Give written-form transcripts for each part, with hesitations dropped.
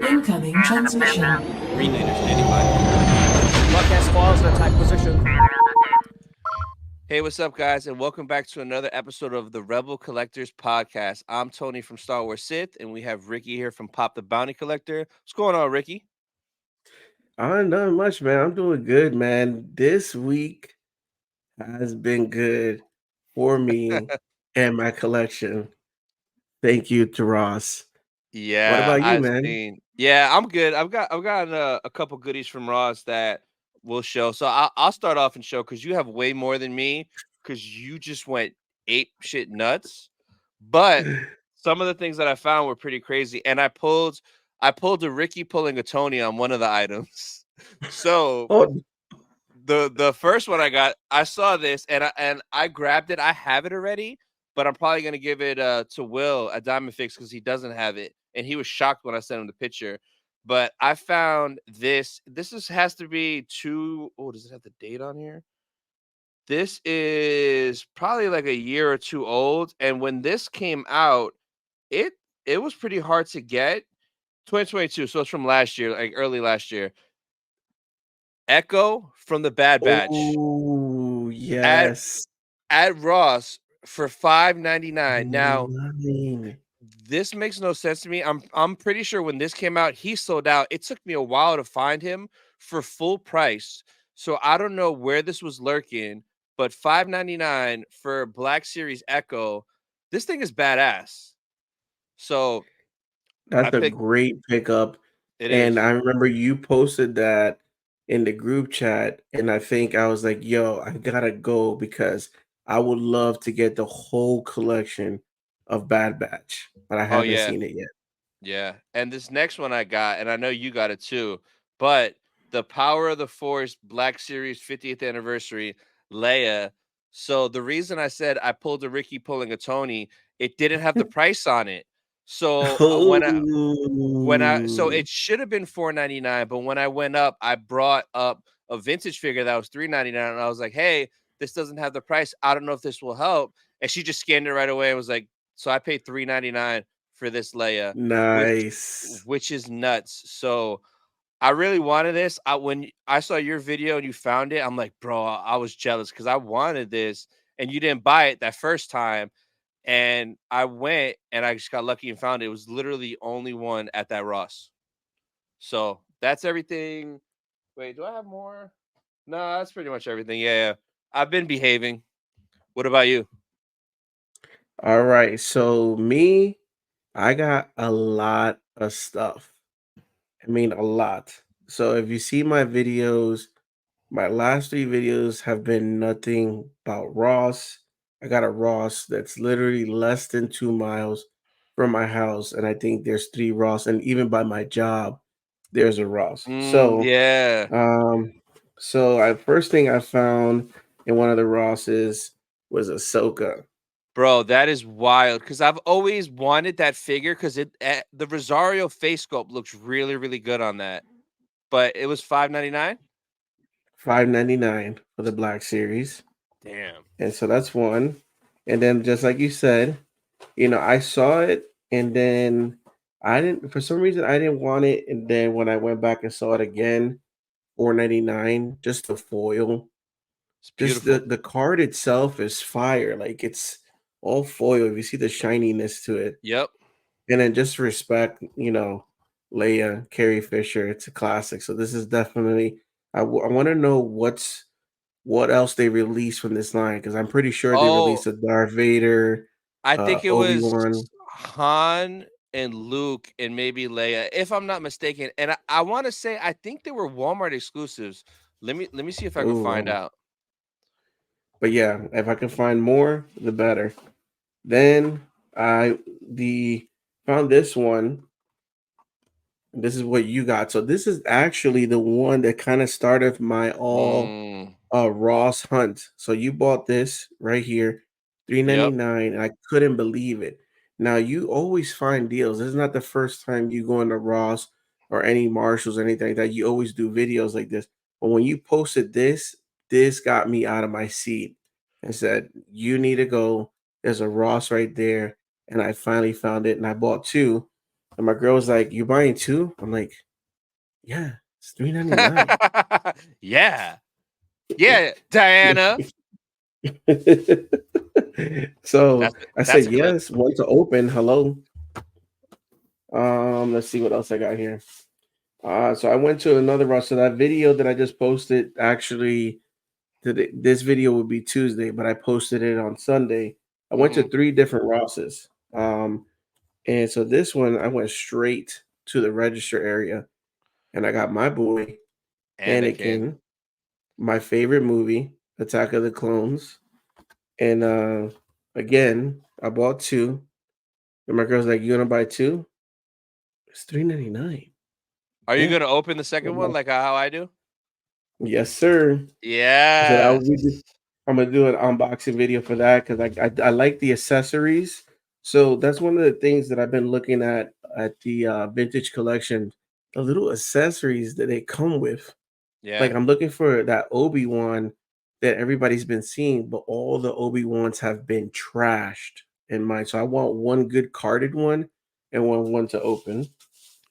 Incoming transmission. Green Leader standing by. Broadcast files in attack position. Hey, what's up, guys, and welcome back to another episode of the Rebel Collectors Podcast. I'm Tony from Star Wars Sith, and we have Ricky here from Pop the Bounty Collector. What's going on, Ricky? Not much, man. I'm doing good, man. This week has been good for me and my collection. Thank you to Ross. What Yeah, about you, I've man? seen. Yeah, I'm good. I've gotten a couple goodies from Ross that will show. So I'll start off and show because you have way more than me because you just went ape shit nuts. But some of the things that I found were pretty crazy, and I pulled a Ricky pulling a Tony on one of the items. So Oh, the first one I got, I saw this and I grabbed it. I have it already, but I'm probably gonna give it to Will at Diamond Fix because he doesn't have it, and he was shocked when I sent him the picture. But I found this. Has to be two. Oh, does it have the date on here? This is probably like a year or two old, and when this came out, it it was pretty hard to get. 2022, so it's from last year, like early last year. Echo from the Bad Batch oh, at yes. at Ross for $5.99. Now, Nine. this makes no sense to me. I'm pretty sure when this came out, he sold out. It took me a while to find him for full price. So I don't know where this was lurking, but $5.99 for Black Series Echo. This thing is badass. So I That's a picked great pickup. it And is. I remember you posted that in the group chat, and I think I was like, yo, I gotta go because I would love to get the whole collection of Bad Batch, but I Oh haven't yeah. seen it yet. Yeah, and this next one I got, and I know you got it too, but the Power of the Force Black Series 50th anniversary Leia. So the reason I said I pulled a Ricky pulling a Tony, it didn't have the price on it. So so Oh. it should have been $4.99, but when I went up, I brought up a vintage figure that was $3.99, and I was like, "Hey, this doesn't have the price. I don't know if this will help." And she just scanned it right away and was like, "So I paid $3.99 for this Leia, which Nice. which is nuts." So I really wanted this. When I saw your video and you found it, I'm like, "Bro, I was jealous because I wanted this, and you didn't buy it that first time." And I went and I just got lucky and found it. It was literally the only one at that Ross. So that's everything. Wait, do I have more? No, that's pretty much everything. Yeah. I've been behaving. What about you? All right. So me, I got a lot of stuff. I mean, a lot. So if you see my videos, my last three videos have been nothing about Ross. I got a Ross that's literally less than 2 miles from my house, and I think there's three Ross, and even by my job, there's a Ross. Yeah. Um, I first thing I found in one of the Rosses was Ahsoka. Bro, that is wild because I've always wanted that figure because the Rosario face sculpt looks really, really good on that. But it was $5.99. $5.99 for the Black Series. Damn. And so that's one. And then just like you said, I saw it and then I didn't for some reason I didn't want it. And then when I went back and saw it again, 4.99, just the foil. It's Just beautiful. the card itself is fire. Like it's all foil. If you see the shininess to it. Yep. And then just respect, Leia, Carrie Fisher. It's a classic. So this is definitely I want to know what else they released from this line because I'm pretty sure they Oh, released a Darth Vader, I think it was Obi-Wan. Han and Luke and maybe Leia, if I'm not mistaken. And I want to say I think they were Walmart exclusives. Let me see if I can find Oh, out. but yeah, if I can find more, the better. Then I the found this one. This is what you got. So this is actually the one that kind of started my all Mm, Ross hunt. So you bought this right here, three ninety yep. nine, and I couldn't believe it. Now you always find deals. This is not the first time you go into Ross or any Marshalls or anything like that. You always do videos like this. But when you posted this, this got me out of my seat and said, "You need to go. There's a Ross right there." And I finally found it, and I bought two. And my girl was like, "You buying two?" I'm like, "Yeah, it's $3.99." Yeah. Yeah, Diana. So I That's said a clip. yes. One to open. Hello. Let's see what else I got here. So I went to another Ross. So that video that I just posted, actually, today, this video would be Tuesday, but I posted it on Sunday. I went to Mhm. 3 different Rosses. And so this one, I went straight to the register area, and I got my boy Anakin. Anakin, my favorite movie, Attack of the Clones. And again, I bought two. And my girl's like, "You gonna buy two?" It's $3.99. Are you Yeah. gonna open the second I'm one like, like how I do? yes, sir. I said Yes. I'm gonna do an unboxing video for that because I like the accessories. So that's one of the things that I've been looking at the vintage collection, the little accessories that they come with. Like Yeah. I'm looking for that Obi-Wan that everybody's been seeing, but all the Obi-Wans have been trashed in mine. So I want one good carded one and one to open.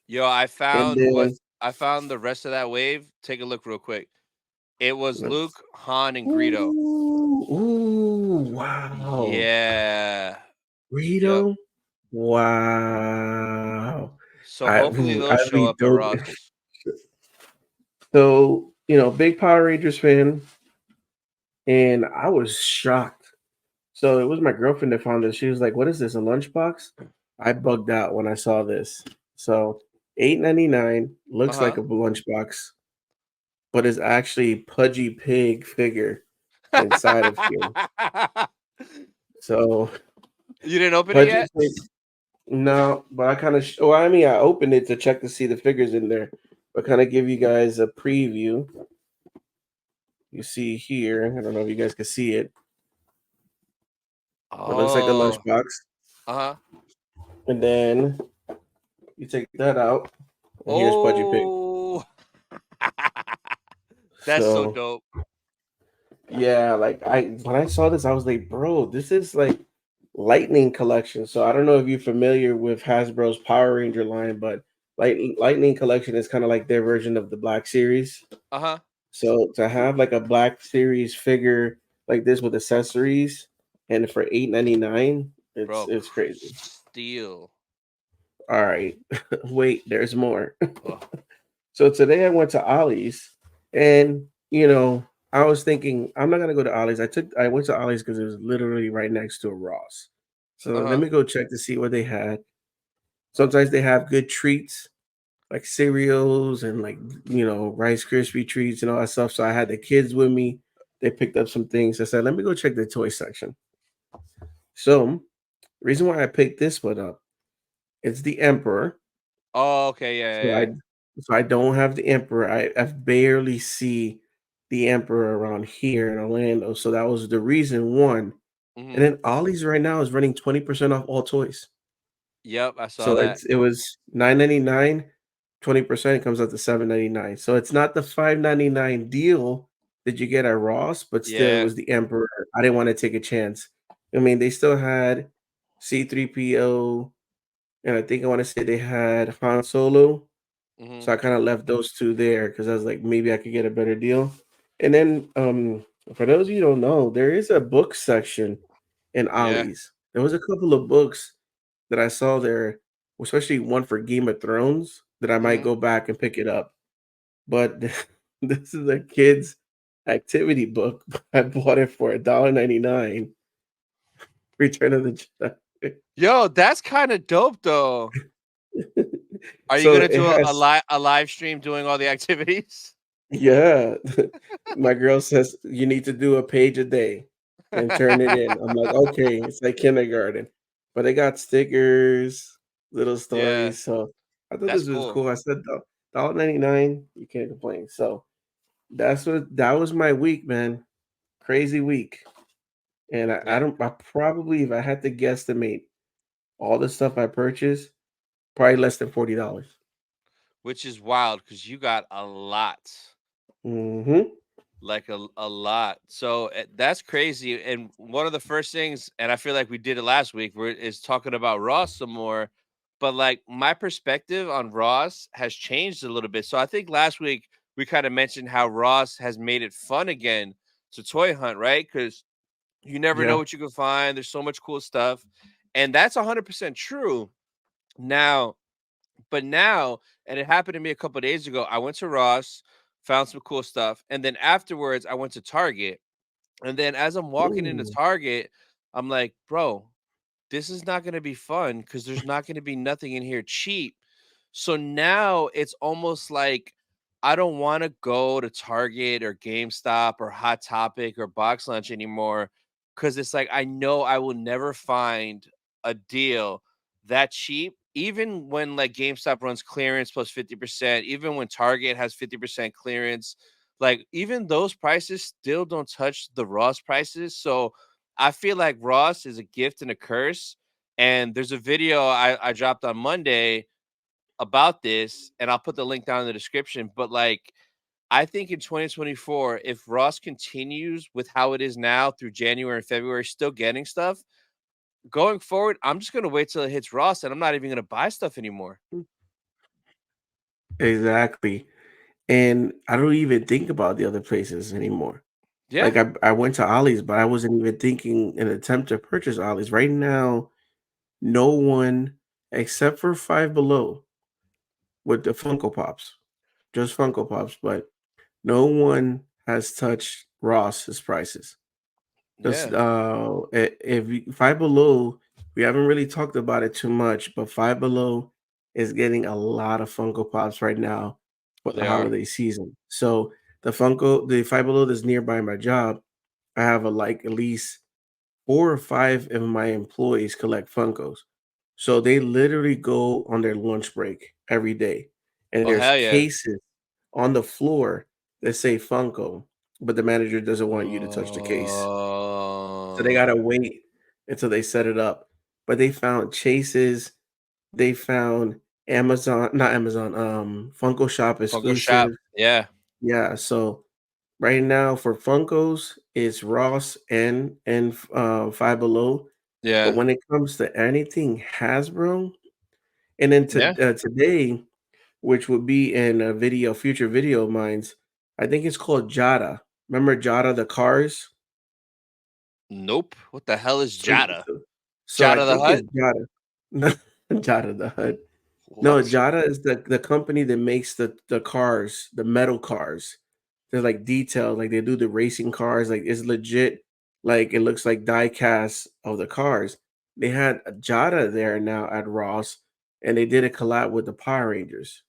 Yo, And then I found the rest of that wave. Take a look real quick. It was let's Luke, Han, and Greedo. ooh, wow. Yeah. Yep. Rito? Wow. So hopefully those I'd show be up at dope. Ross's. So, big Power Rangers fan, and I was shocked. So it was my girlfriend that found it. She was like, "What is this? A lunchbox?" I bugged out when I saw this. So 8.99 looks like Uh-huh. a lunchbox, but it's actually Pudgy Pig figure inside of here. So You didn't open it Pudgy yet? Pig. No, but I kind of, well, I mean, I opened it to check to see the figures in there, but kind of give you guys a preview. You see here, I don't know if you guys can see it. It looks like a Oh. lunchbox, Uh-huh. and then you take that out, and here's Pudgy Pig. Oh. That's so So dope. yeah, like when I saw this, I was like, bro, this is like Lightning collection. So I don't know if you're familiar with Hasbro's Power Ranger line, but Lightning collection is kind of like their version of the Black Series. Uh-huh. So to have like a Black Series figure like this with accessories and for 8.99, Bro, it's crazy. steal. All right. Wait, there's more. Oh. So today I went to Ollie's and I was thinking I'm not gonna go to Ollie's. I went to Ollie's because it was literally right next to a Ross. So let Uh-huh. me go check to see what they had. Sometimes they have good treats like cereals and like Rice Krispie treats and all that stuff. So I had the kids with me. They picked up some things. I said, let me go check the toy section. So reason why I picked this one up, it's the Emperor. Oh, okay, yeah, So yeah, yeah. I don't have the Emperor. I barely see the Emperor around here in Orlando. So that was the reason one. And Mhm. then Ollie's right now is running 20% off all toys. Yep, I saw So that. it was 9.99, 20% comes out to 7.99. So it's not the 5.99 deal that you get at Ross, but still it Yeah. was the Emperor. I didn't want to take a chance. I mean, they still had C3PO, and I think I want to say they had Han Solo. So Mhm. I kind of left those two there because I was like, maybe I could get a better deal. And then for those of you who don't know, there is a book section in Yeah. Ollie's. There was a couple of books that I saw there, especially one for Game of Thrones, that I might Mhm. go back and pick it up. But this is a kid's activity book. I bought it for $1.99. Return of the Jedi. Yo, that's kind of dope though. Are you So gonna it do has, a live stream doing all the activities? yeah. My girl says you need to do a page a day and turn it in. I'm like, okay, it's like kindergarten. But they got stickers, little Yeah, stories. So I thought that's this was cool. cool. I said $1.99, you can't complain. So that was my week, man. Crazy week. And I Yeah, don't I probably, if I had to guesstimate all the stuff I purchased, probably less than $40. which is wild because you got a lot, Mm-hmm. like a lot. So that's crazy. And one of the first things, and I feel like we did it last week, is talking about Ross some more. but like my perspective on Ross has changed a little bit. So I think last week we kind of mentioned how Ross has made it fun again to toy hunt, right? Because you never know Yeah. what you can find. There's so much cool stuff. And that's 100% true. Now, but now, and it happened to me a couple of days ago, I went to Ross, found some cool stuff, and then afterwards I went to Target. And then as I'm walking into Ooh. Target, I'm like, bro, this is not going to be fun because there's not going to be nothing in here cheap. So now it's almost like I don't want to go to Target or GameStop or Hot Topic or Box Lunch anymore because it's like I know I will never find a deal that cheap. Even when like GameStop runs clearance plus 50%, even when Target has 50% clearance, like even those prices still don't touch the Ross prices. So I feel like Ross is a gift and a curse. And there's a video I dropped on Monday about this, and I'll put the link down in the description. But like, I think in 2024, if Ross continues with how it is now through January and February, still getting stuff going forward, I'm just gonna wait till it hits Ross, and I'm not even gonna buy stuff anymore. Exactly. And I don't even think about the other places anymore. Yeah, Like I went to Ollie's, but I wasn't even thinking an attempt to purchase Ollie's. Right now, no one except for Five Below with the Funko Pops, just Funko Pops, but no one has touched Ross's prices. Because yeah, Five Below, we haven't really talked about it too much, but Five Below is getting a lot of Funko Pops right now for the they are. holiday season. So the Five Below that's nearby my job, I have like at least 4 or 5 of my employees collect Funkos. So they literally go on their lunch break every day. And Oh there's hell yeah. cases on the floor that say Funko, but the manager doesn't want you to touch the case. So they Oh, gotta wait until they set it up. But they found Chases, they found Amazon, not Amazon, Funko Shop Funko Shop. exclusive. Yeah, Yeah, so right now for Funkos, it's Ross and Five Below. But yeah, when it comes to anything Hasbro, and then yeah. today, which would be in a future video of mine's, I think it's called Jada. Remember Jada the cars? Nope. What the hell is So, Jada? so, so I Jada the think it's Hut? Jada. Jada the Hutt. No, What? Jada is the company that makes the cars, the metal cars. They're like detailed, like they do the racing cars, like it's legit, like it looks like die casts of the cars. They had a Jada there now at Ross, and they did a collab with the Power Rangers.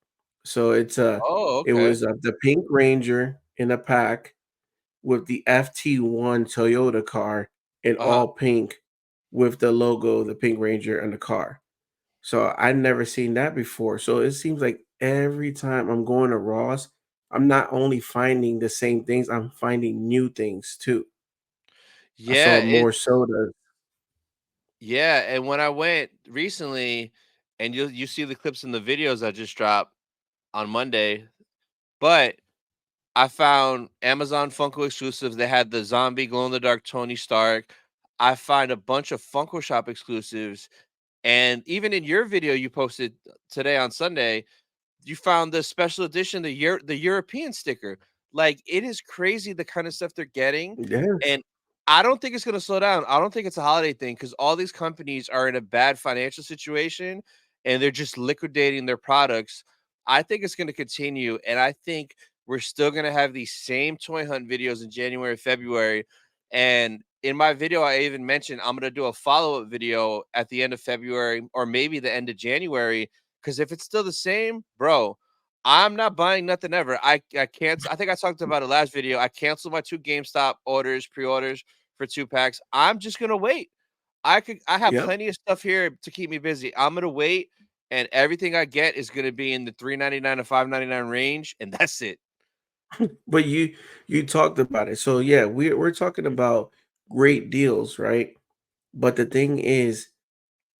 So Oh, it okay. was the Pink Ranger in a pack with the FT1 Toyota car in Uh-huh. all pink with the logo, the Pink Ranger, and the car. So I'd never seen that before. So it seems like every time I'm going to Ross, I'm not only finding the same things, I'm finding new things too. I Yeah, saw more sodas. yeah, and when I went recently, and you see the clips and the videos I just dropped on Monday, but I found Amazon Funko exclusives. They had the zombie glow in the dark Tony Stark. I find a bunch of Funko Shop exclusives, and even in your video you posted today on Sunday, you found the special edition, the European sticker. Like, it is crazy the kind of stuff they're getting, Yes. and I don't think it's gonna slow down. I don't think it's a holiday thing because all these companies are in a bad financial situation, and they're just liquidating their products. I think it's gonna continue, and I think we're still gonna have these same toy hunt videos in January, February, and in my video, I even mentioned I'm gonna do a follow-up video at the end of February or maybe the end of January. Because if it's still the same, bro, I'm not buying nothing ever. I can't. I think I talked about it last video. I canceled my 2 GameStop pre-orders for 2 packs. I'm just gonna wait. I have Yep. plenty of stuff here to keep me busy. I'm gonna wait, and everything I get is gonna be in the 3.99 to 5.99 range, and that's it. But you talked about it. So yeah, we're talking about great deals, right? But the thing is,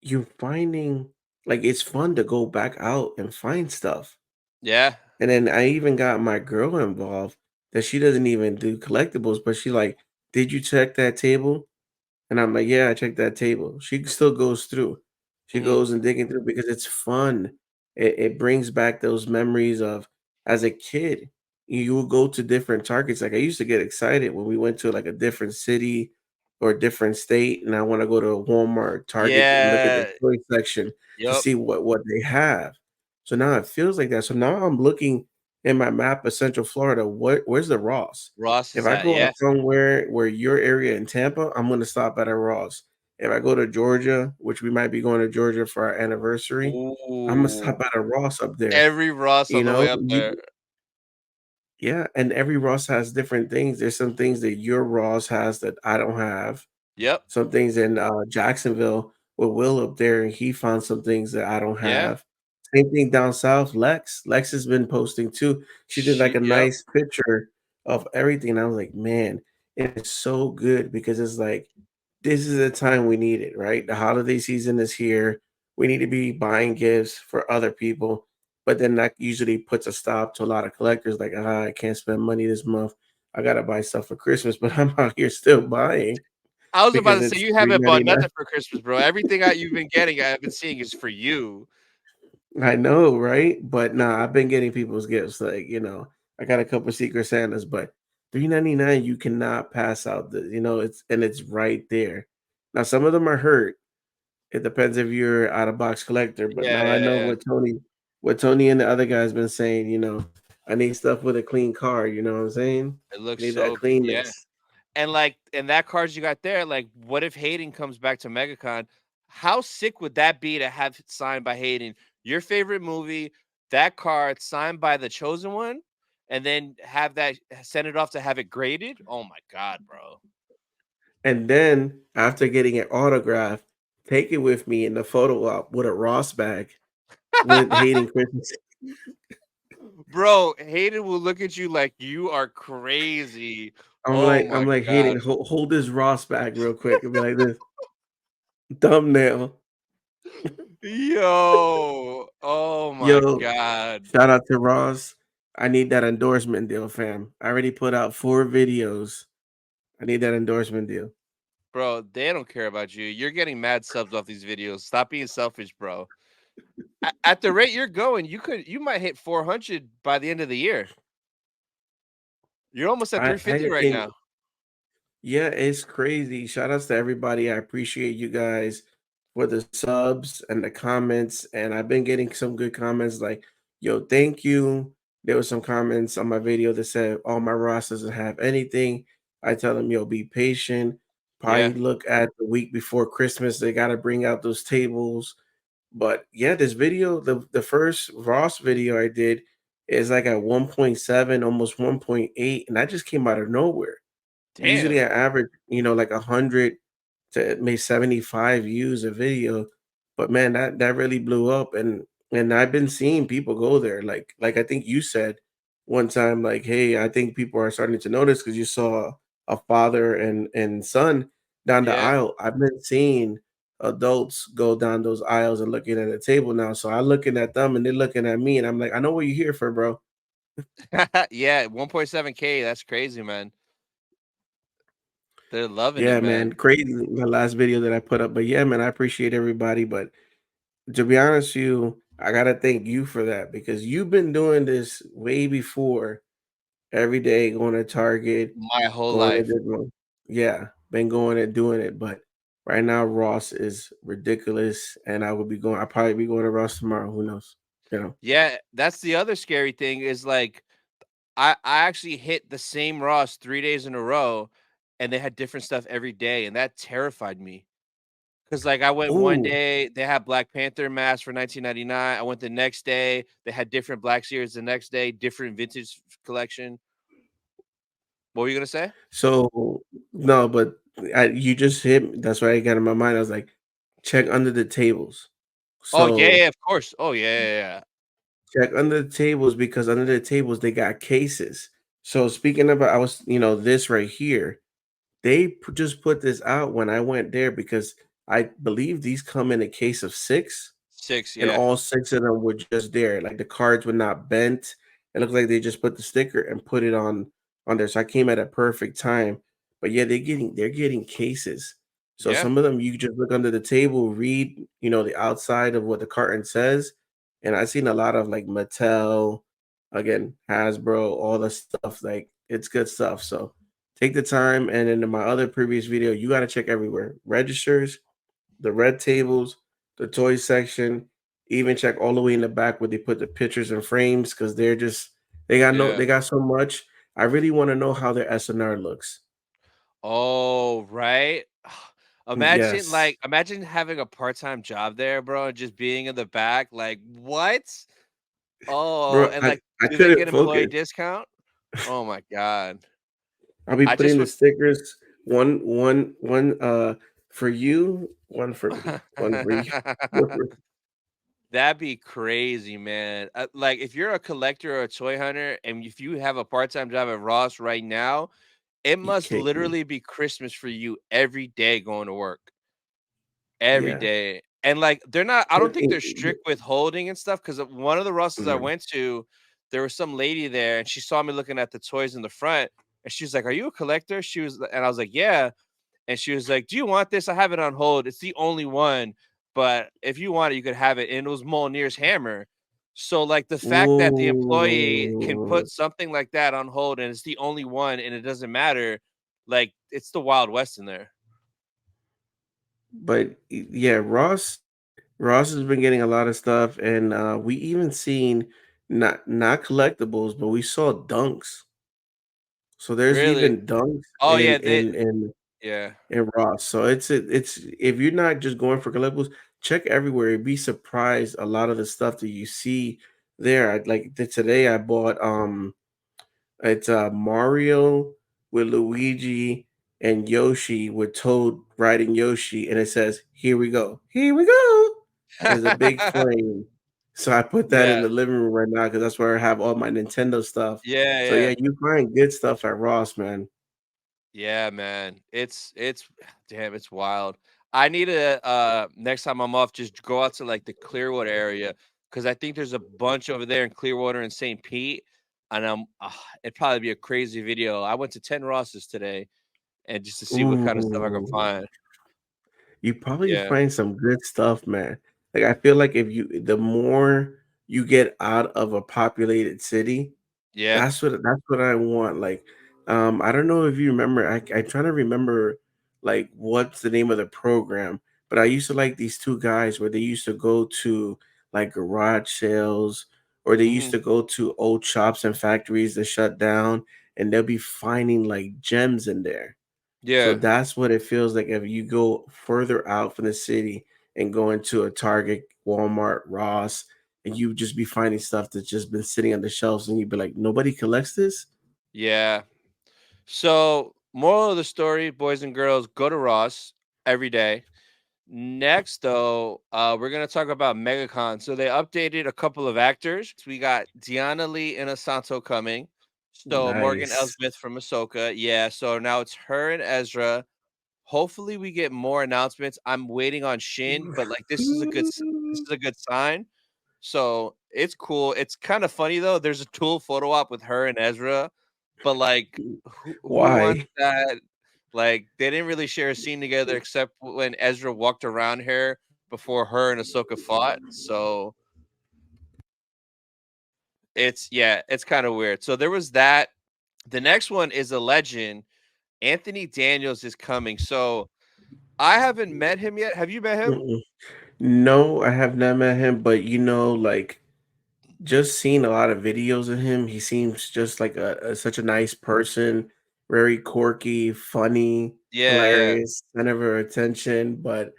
you're finding like it's fun to go back out and find stuff. Yeah. And then I even got my girl involved that she doesn't even do collectibles, but she like, "Did you check that table?" And I'm like, "Yeah, I checked that table." She still goes through. She Mhm. goes and digging through because it's fun. It brings back those memories of as a kid. You will go to different Targets. Like I used to get excited when we went to like a different city or a different state, and I want to go to a Walmart, Target, and look at the Yeah. toy section to Yep. see what they have. So now it feels like that. So now I'm looking in my map of Central Florida. Where's the Ross? Ross If is I at, go yeah. out somewhere where your area in Tampa, I'm gonna stop at a Ross. If I go to Georgia, which we might be going to Georgia for our anniversary, Imma Ooh. stop at a Ross up there, Every Ross you on the know? way up there. Yeah, and every Ross has different things. There's some things that your Ross has that I don't have. Yep. Some things in, Jacksonville with Will up there, and he found some things that I don't Yeah. have. Same thing down south, Lex has been posting too. She did, like, a Yep. nice picture of everything, and I was like, "Man, it is so good," because it's like, this is the time we need it, right? The holiday season is here. We need to be buying gifts for other people, but then that usually puts a stop to a lot of collectors like, "Ah, I can't spend money this month. I gotta buy stuff for Christmas," but I'm out here still buying I was about because to say it's you haven't bought 3.99. nothing for Christmas, bro. Everything I you've been getting, I've been seeing is for you. I know, right? But nah, I've been getting people's gifts. Like, I got a couple Secret Santas, but 3.99, you cannot pass out it's right there. Now some of them are hurt. It depends if you're out of box collector, but Yeah, now I yeah, know yeah. what Tony and the other guys been saying, I need stuff with a clean card, you know what I'm saying? It I looks need that so yeah. cleanness. And, like and that cards you got there, like, what if Hayden comes back to Megacon? How sick would that be to have it signed by Hayden? Your favorite movie, that card signed by the chosen one, and then have that send it off to have it graded? Oh my god, bro. And then after getting it autographed, take it with me in the photo op with a Ross bag with Hayden Christensen. Bro, Hayden will look at you like you are crazy. I'm Oh like my I'm like, god. "Hayden, hold this Ross bag real quick," and be like this, thumbnail. Yo. Oh my Yo, god. shout out to Ross. I need that endorsement deal, fam. I already put out 4 videos. I need that endorsement deal. Bro, they don't care about you. You're getting mad subs off these videos. Stop being selfish, bro. At the rate you're going, you might hit 400 by the end of the year. You're almost at I 350 right think now. Yeah, it's crazy. Shout outs to everybody. I appreciate you guys for the subs and the comments. And I've been getting some good comments like, yo, thank you. There was some comments on my video that said, oh, my Ross doesn't have anything. I tell them, yo, be patient. Yeah, Probably look at the week before Christmas. They got to bring out those tables. But yeah, this video, the first Ross video I did is like at 1.7, almost 1.8. And that just came out of nowhere. Usually damn. I average, like 100 to maybe 75 views a video, but man, that really blew up, and I've been seeing people go there. Like I think you said one time, like, hey, I think people are starting to notice because you saw a father and son down the Yeah. aisle. I've been seeing adults go down those aisles and looking at a table now. So I'm looking at them and they're looking at me, and I'm like, I know what you're here for, bro. Yeah, 1.7K. That's crazy, man. They're loving it, Yeah, man. man, crazy the last video that I put up, but yeah, man, I appreciate everybody. But to be honest with you, I gotta thank you for that because you've been doing this way before. Every day going to Target, My whole going to life. different, yeah, been going and doing it. But right now, Ross is ridiculous, and I will be going. I'll probably be going to Ross tomorrow. Who knows? You know. Yeah, that's the other scary thing is like I actually hit the same Ross 3 days in a row, and they had different stuff every day, and that terrified me. 'Cause, like, I went one Oh, day, they had Black Panther masks for 19.99. I went the next day, they had different Black Series the next day, different vintage collection. What were you gonna say? so no, but you just hit. That's what I got in my mind. I was like, check under the tables. Oh, yeah, So yeah, of course. Oh, yeah, yeah, yeah. check under the tables because under the tables they got cases. So speaking about, I was, this right here. They just put this out when I went there because I believe these come in a case of 6, 6, and yeah. all 6 of them were just there. Like the cards were not bent. It looked like they just put the sticker and put it on there. So I came at a perfect time. But yeah, they're getting cases. So Yeah, some of them you just look under the table, read, the outside of what the carton says. And I've seen a lot of like Mattel, again, Hasbro, all the stuff. Like it's good stuff. So take the time. And then in my other previous video, you got to check everywhere: registers, the red tables, the toy section, even check all the way in the back where they put the pictures and frames because yeah. they got so much. I really want to know how their SNR looks. Oh, right. Imagine Yes. imagine having a part-time job there, bro, and just being in the back. Like, what? Oh, Bro, and I, like, I do they couldn't get employee focus. discount? Oh my god. I'll be I putting just the would stickers one for you, one for me, one for you. One for That'd be crazy, man. Like, if you're a collector or a toy hunter, and if you have a part-time job at Ross right now, it you must kidding me. literally be Christmas for you every day going to work. Every Yeah. day. And, like, they're not I don't But think they're strict with holding and stuff. Because one of the Russes I mhm. went to, there was some lady there, and she saw me looking at the toys in the front, and she was like, "Are you a collector?" And I was like, "Yeah." And she was like, "Do you want this? I have it on hold. It's the only one, but if you want it, you could have it." And it was Mjolnir's hammer. So, like, the fact that the employee can Ooh. put something like that on hold, and it's the only one, and it doesn't matter, like, it's the Wild West in there. But yeah, Ross has been getting a lot of stuff, and we even seen not collectibles, but we saw dunks. So there's Really? even dunks Oh, in yeah, they in in yeah. in Ross. So it's if you're not just going for collectibles, check everywhere. You'd be surprised a lot of the stuff that you see there. Today I bought it's Mario with Luigi and Yoshi with Toad riding Yoshi, and it says, "Here we go, here we go." And it's a big flame. So I put that in Yeah. the living room right now because that's where I have all my Nintendo stuff. Yeah, So yeah, yeah. you find good stuff at Ross, man. Yeah, man. It's damn, it's wild. I need to next time I'm off, just go out to like the Clearwater area because I think there's a bunch over there in Clearwater and St. Pete. And it'd probably be a crazy video. I went to 10 Rosses today and just to see what kind of stuff I can Ooh. find. You probably Yeah. find some good stuff, man. Like I feel like if you the more you get out of a populated city, Yeah. that's what I want. Like, I don't know if you remember. I trying to remember like what's the name of the program, but I used to like these two guys where they used to go to like garage sales or they used Mhm. to go to old shops and factories that shut down, and they'll be finding like gems in there. So Yeah. that's what it feels like if you go further out from the city and go into a Target, Walmart, Ross, and you just be finding stuff that's just been sitting on the shelves, and you'd be like, nobody collects this? Yeah. So, moral of the story, boys and girls, go to Ross every day. Next, though, we're gonna talk about Megacon. So they updated a couple of actors. We got Diana Lee Inosanto coming. So Morgan Nice. Elsmith from Ahsoka. Yeah. So now it's her and Ezra. Hopefully, we get more announcements. I'm waiting on Shin, but like this is a good sign. So it's cool. It's kind of funny though. There's a Tool photo op with her and Ezra, but like, who wants Why? that? Like, they didn't really share a scene together except when Ezra walked around her before her and Ahsoka fought. So it's kind of weird. So there was that. The next one is a legend. Anthony Daniels is coming. So I haven't met him yet. Have you met him? Mm-mm. No, I have not met him, but like just seeing a lot of videos of him, he seems just like such a nice person, very quirky, funny, Yeah, yeah, hilarious, center of attention. But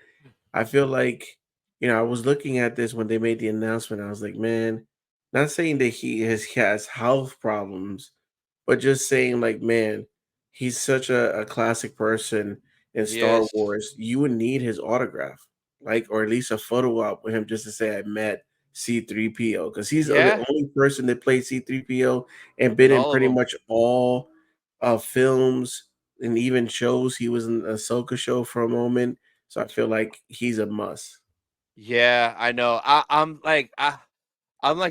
I feel like, I was looking at this when they made the announcement. I was like, man, not saying that he has health problems, but just saying like, man, he's such a classic person in Star yes, Wars. You would need his autograph, like, or at least a photo op with him just to say I met C3PO, because he's the yeah, only person that played C3PO and been and in all of pretty them. much all films and even shows. He was in a Ahsoka show for a moment, so I feel like he's a must. Yeah, I know. I'm like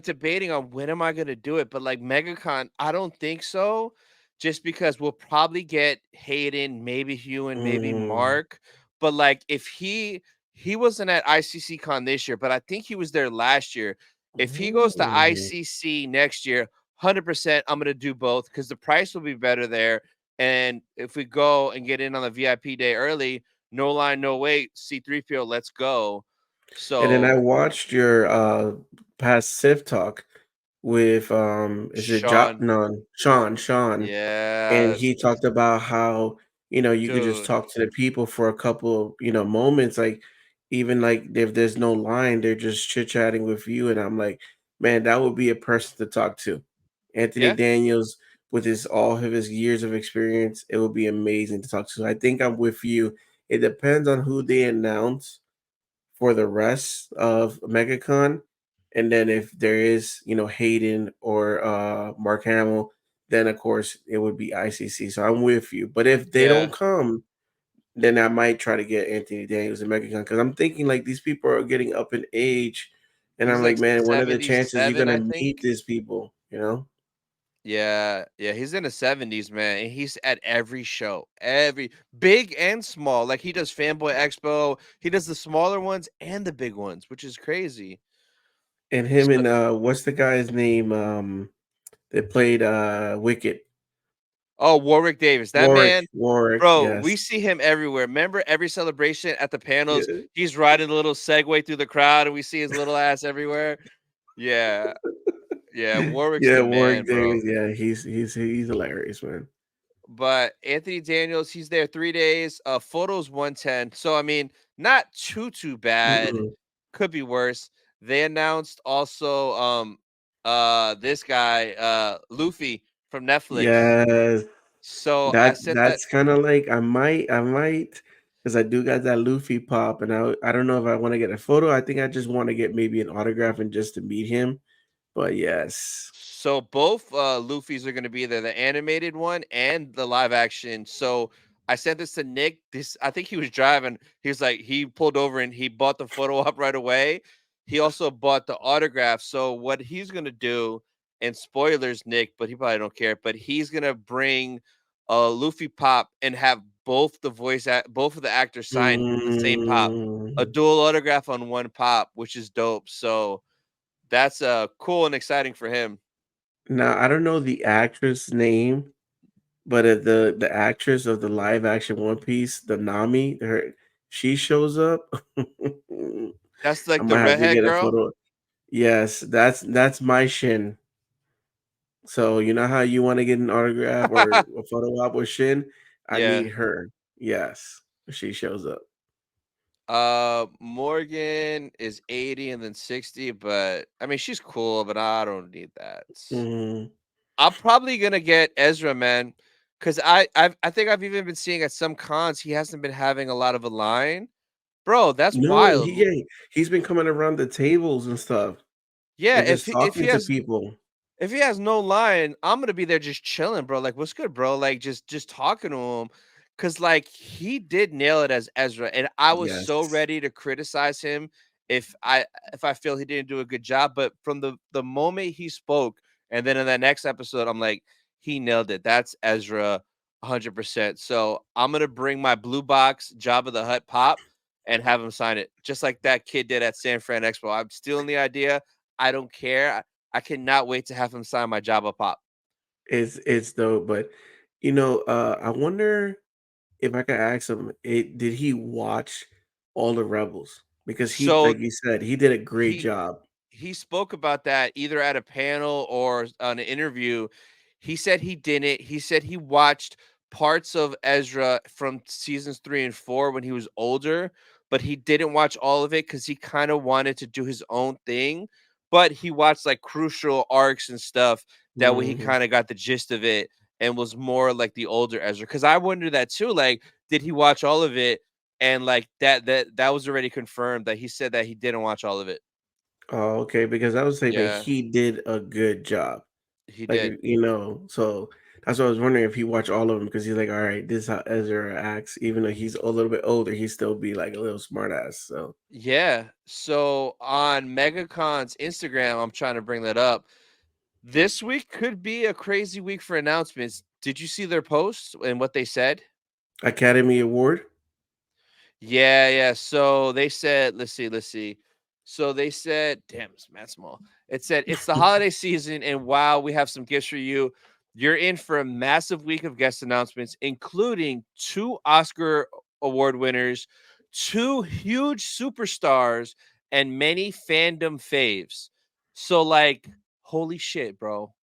debating on when am I gonna do it, but like MegaCon, I don't think so. Just because we'll probably get Hayden, maybe Hugh, and maybe Mm, Mark. but like if he wasn't at ICC Con this year, but I think he was there last year. If he goes to Ooh. ICC next year, 100% I'm gonna do both because the price will be better there. And if we go and get in on the VIP day early, no line, no wait, C3PO, let's go. And then I So watched your past Civ talk with is it Sean, Sean, and yes, he talked about how, you could just dude, talk to the people for a couple, moments, like even like if there's no line, they're just chit-chatting with you. And I'm like, man, that would be a person to talk to. Anthony yeah, Daniels, with his all of his years of experience, it would be amazing to talk to. I think I'm with you. It depends on who they announce for the rest of MegaCon. And then if there is, Hayden or Mark Hamill, then of course it would be ICC. So I'm with you. But if they yeah. don't come, then I might try to get Anthony Daniels and MegaCon, because I'm thinking like these people are getting up in age, and I'm He's like, like man, what are the chances you're 77, I gonna think. meet these people? Yeah, yeah, he's in the 70s, man, and he's at every show, every big and small. Like he does Fanboy Expo, he does the smaller ones and the big ones, which is crazy. And him So, and what's the guy's name? That played Wicked. oh, Warwick Davis, that Warwick. man, Warwick, bro, we yes. see him everywhere. Remember every celebration at the panels, Yeah. he's riding a little Segway through the crowd, and we see his little ass everywhere. Yeah, yeah, Warwick's Yeah, the Warwick man, bro. Davis. Yeah, he's hilarious, man. But Anthony Daniels, he's there 3 days. Photos 110. So I mean, not too bad. Mm-mm. Could be worse. They announced also this guy Luffy from Netflix. Yes, So I that said that. that's kind of like I might, because I do got that Luffy pop, and I don't know if I want to get a photo. I think I just want to get maybe an autograph and just to meet him. But yes. So both Luffy's are going to be there, the animated one and the live action. So I sent this to Nick. This I think he was driving. He was like he pulled over and he bought the photo up right away. He also bought the autograph. So what he's going to do, and spoilers, Nick, but he probably don't care. But he's going to bring a Luffy pop and have both of the actors sign the same pop, a Mm. dual autograph on one pop, which is dope. So that's cool and exciting for him. Now I don't know the actress name, but the actress of the live action One Piece, the Nami, she shows up. That's I like the might have to redhead get a girl? photo. Yes, that's my Shin. So you know how you want to get an autograph or a photo op with Shin? I Yeah. need her. Yes, she shows up. Morgan is 80 and then 60, but I mean she's cool, but I don't need that. Mhm. I'm probably gonna get Ezra, man, because I think I've even been seeing at some cons he hasn't been having a lot of a line. Bro, that's No, wild. he's been coming around the tables and stuff Yeah, and just if he talking to has people. if he has no line, I'm gonna be there just chilling, bro. Like, what's good, bro? Like, just talking to him, cause like he did nail it as Ezra, and I was so Yes. ready to criticize him if I feel he didn't do a good job. But from the moment he spoke, and then in the next episode, I'm like, he nailed it. That's Ezra, 100%. So I'm gonna bring my blue box Jabba the Hutt pop and have him sign it, just like that kid did at San Fran Expo. I'm stealing the idea. I don't care. I cannot wait to have him sign my Jabba Pop. It's dope, but I wonder if I could ask him, did he watch all the Rebels? Because he, So like you said, he did a great he job. he spoke about that either at a panel or on an interview. He said he didn't. He said he watched parts of Ezra from seasons 3 and 4 when he was older, but he didn't watch all of it because he kind of wanted to do his own thing. But he watched like crucial arcs and stuff. That way he Mhm. kind of got the gist of it and was more like the older Ezra. Because I wonder that too. Like, did he watch all of it? And like that was already confirmed that he said that he didn't watch all of it. Oh, okay, because I would say that Yeah, he did a good job. he Like, did. so that's what I was wondering, if he watched all of them, because he's like, all right, this is how Ezra acts. Even though he's a little bit older, he still be like a little smart ass. So Yeah. So on Megacon's Instagram, I'm trying to bring that up. This week could be a crazy week for announcements. Did you see their posts and what they said? Academy Award. Yeah. So they said, let's see. So they said, damn, it's mad small. It said it's the holiday season, and wow, we have some gifts for you. You're in for a massive week of guest announcements, including 2 Oscar award winners, 2 huge superstars, and many fandom faves. So, like, holy shit, bro.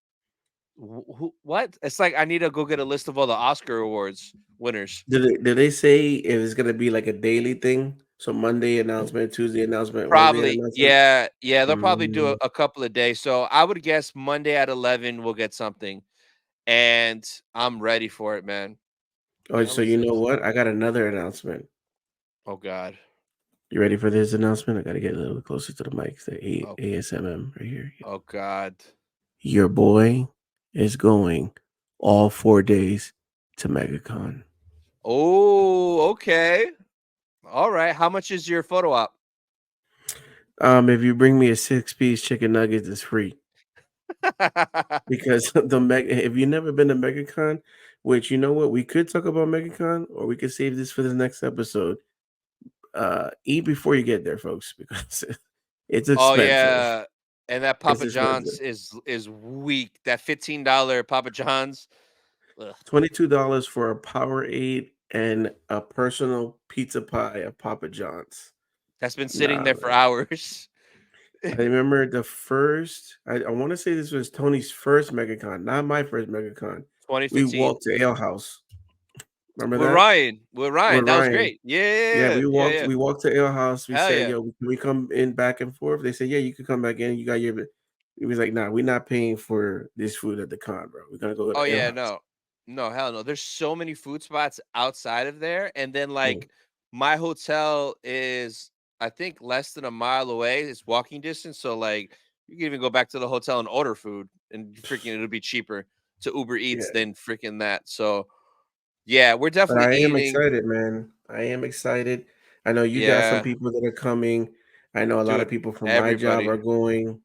What? It's like I need to go get a list of all the Oscar awards winners. Did they say if it's gonna be like a daily thing? So Monday announcement, Tuesday announcement, Wednesday Probably, announcement. yeah, they'll probably do Mm. a couple of days. So I would guess Monday at 11 we'll get something, and I'm ready for it, man. The Oh, hell so is you know this? what? I got another announcement. Oh God. You ready for this announcement? I gotta get a little closer to the mic. The Oh, ASMM right here. oh God. Your boy is going all 4 days to Megacon. Oh, okay. All right. How much is your photo op? If you bring me a 6-piece chicken nuggets, it's free. Because if you've never been to MegaCon, which you know what, we could talk about MegaCon, or we could save this for the next episode. Eat before you get there, folks, because it's Oh expensive. yeah. And that It's Papa expensive. John's is weak. That $15 Papa John's. Ugh, $22 for a Powerade and a personal pizza pie at Papa John's. that's been sitting Nah, there for man. hours. I remember the first. I want to say this was Tony's first MegaCon, not my first MegaCon. We 2015. walked to Ale House. Remember With that? Ryan. With With Ryan. That was Ryan. great. Yeah, Yeah, yeah, we yeah, yeah, walked yeah. we walked to Ale House. We Hell said, yeah. "Yo, can we come in back and forth?" They said, "Yeah, you can come back in. You got your." He was like, "Nah, we're not paying for this food at the con, bro. We're gonna go Oh to Ale yeah, House." no. No, hell no. There's so many food spots outside of there. And then Mm, like my hotel is I think less than a mile away. It's walking distance. So like you can even go back to the hotel and order food and freaking it'll be cheaper to Uber Eats yeah, than freaking that. So yeah, we're but definitely I am eating. excited, man. I am excited. I know you got some Yeah, people that are coming. I know a lot of dude, people from my job are everybody. going.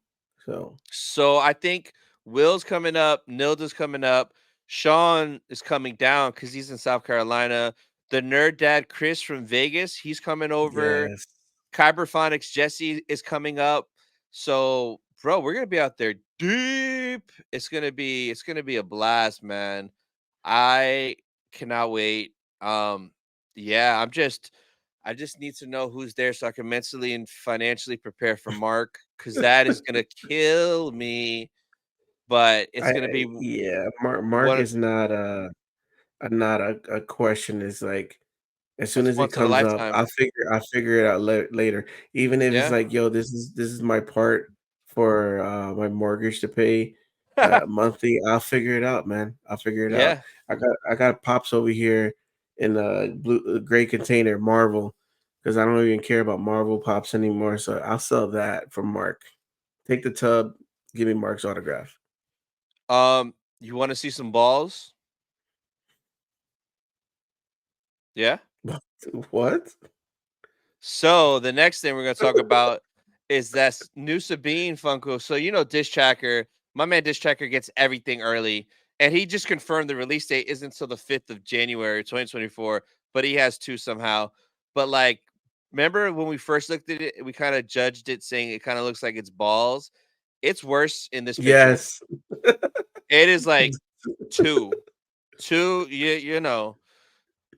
So So I think Will's coming up, Nilda's coming up, Sean is coming down because he's in South Carolina. The nerd dad Chris from Vegas, he's coming over. yes, Kyberphonics Jesse is coming up. So, bro, we're gonna be out there deep. It's gonna be a blast, man. I cannot wait. Yeah, I just need to know who's there so I can mentally and financially prepare for Mark because that is gonna kill me. But it's I gonna be yeah. Mark one is not a question. It's like as soon it's as it once in a comes up, lifetime. I'll figure it out later. Even if it's Yeah. like, yo, this is my part for my mortgage to pay monthly. I'll figure it out, man. I'll figure it out. Yeah. I got pops over here in a blue gray container, Marvel, because I don't even care about Marvel pops anymore. So I'll sell that for Mark. Take the tub, give me Mark's autograph. You want to see some balls? Yeah. What? So the next thing we're gonna talk about is that new Sabine Funko. So you know, Dish Tracker, my man Dish Tracker gets everything early, and he just confirmed the release date isn't until the 5th of January, 2024. But he has two somehow. But like, remember when we first looked at it, we kind of judged it, saying it kind of looks like it's balls. It's worse in this picture. Yes. It is like two, two. You know.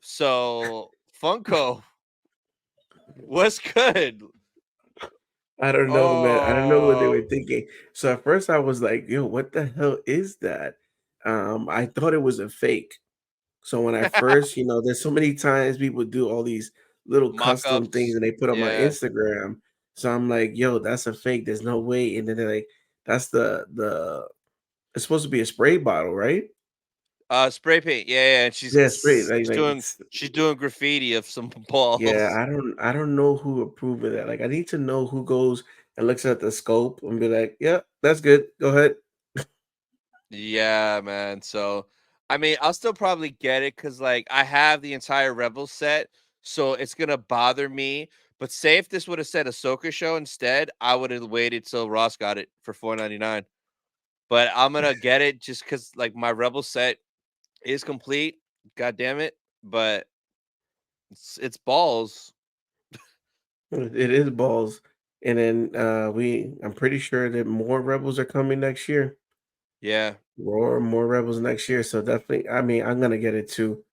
So Funko, what's good? I don't know, man. I don't know what they Oh. were thinking. So at first I was like, "Yo, what the hell is that?" I thought it was a fake. So when I first, there's so many times people do all these little custom things Mock-ups. and they put on my Yeah. Instagram. So I'm like, "Yo, that's a fake. There's no way." And then they're like, "That's the it's supposed to be a spray bottle, right?" Spray paint. Yeah, and Yeah, spray. she's Like doing it's she's doing graffiti of some yeah. balls. I don't know who approved of that. Like I need to know who goes and looks at the scope and be like, "Yeah, that's good. Go ahead." Yeah, man. So, I mean, I'll still probably get it because, like, I have the entire Rebel set, so it's gonna bother me. But say if this would have said Ahsoka show instead, I would have waited till Ross got it for 4.99. But I'm gonna get it just because, like, my Rebel set is complete. God damn it! But it's balls. It is balls. And then I'm pretty sure that more Rebels are coming next year. Yeah. More Rebels next year. So definitely, I mean, I'm gonna get it too.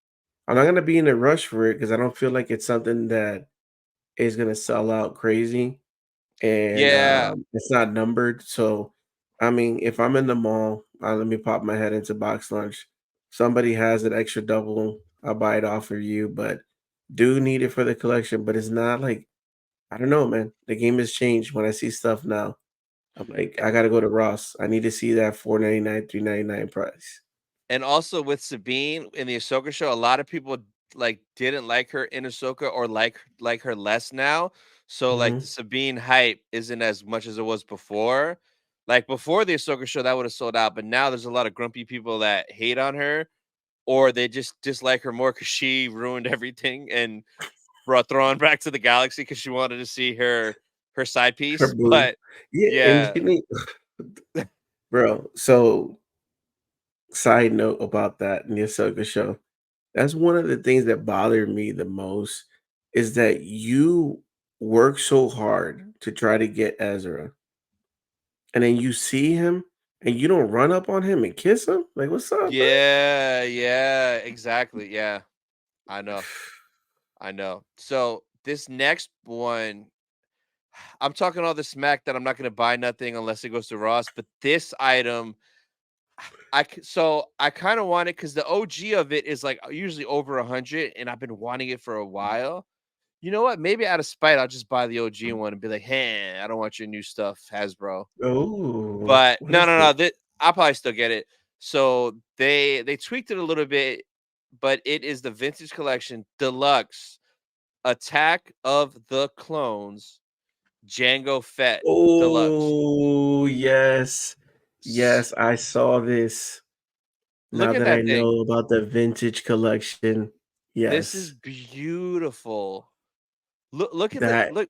I'm not gonna be in a rush for it because I don't feel like it's something that is gonna sell out crazy, and Yeah. it's not numbered. So, I mean, if I'm in the mall, let me pop my head into Box Lunch. Somebody has an extra double, I'll buy it off of you. But do need it for the collection. But it's not like I don't know, man. The game has changed. When I see stuff now, I'm like, I gotta go to Ross. I need to see that 4.99, 3.99 price. And also with Sabine in the Ahsoka show, a lot of people like didn't like her in Ahsoka or like her less now. So like the Hmm. Sabine hype isn't as much as it was before. Like before the Ahsoka show, that would have sold out, but now there's a lot of grumpy people that hate on her, or they just dislike her more because she ruined everything and brought Thrawn back to the galaxy because she wanted to see her side Her piece. boo. But Yeah, and yeah, you need, bro. So, side note about that in the Ahsoka show. That's one of the things that bothered me the most is that you work so hard to try to get Ezra, and then you see him and you don't run up on him and kiss him. Like, what's up, man? yeah, exactly. Yeah, I know. I know. So this next one, I'm talking all the smack that I'm not going to buy nothing unless it goes to Ross. But this item, so I kind of want it because the OG of it is like usually over 100, and I've been wanting it for a while. You know what? Maybe out of spite, I'll just buy the OG one and be like, "Hey, I don't want your new stuff, Hasbro." Oh, But what no, is no, it? no. I'll probably still get it. So they tweaked it a little bit, but it is the vintage collection deluxe Attack of the Clones, Jango Fett Deluxe. Oh, yes. S Yes, I saw this. Look Now at that I that thing. know about the vintage collection, This is yes. beautiful. Look at the That look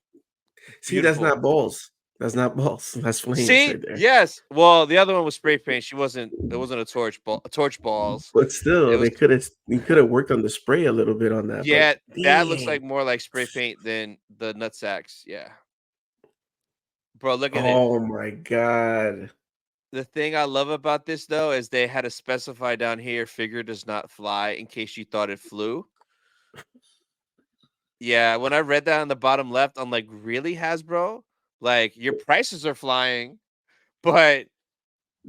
see, that's beautiful. not balls. That's not balls. That's flames See? right there. Yes. Well, the other one was spray paint. She wasn't it wasn't a torch balls. But still, It was he could have worked on the spray a little bit on that, but yeah, that looks dang. like more like spray paint than the nut sacks. Yeah. Bro, look at it. Oh my god. The thing I love about this though is they had to specify down here figure does not fly in case you thought it flew. Yeah, when I read that on the bottom left, I'm like, "Really, Hasbro? Like, your prices are flying." But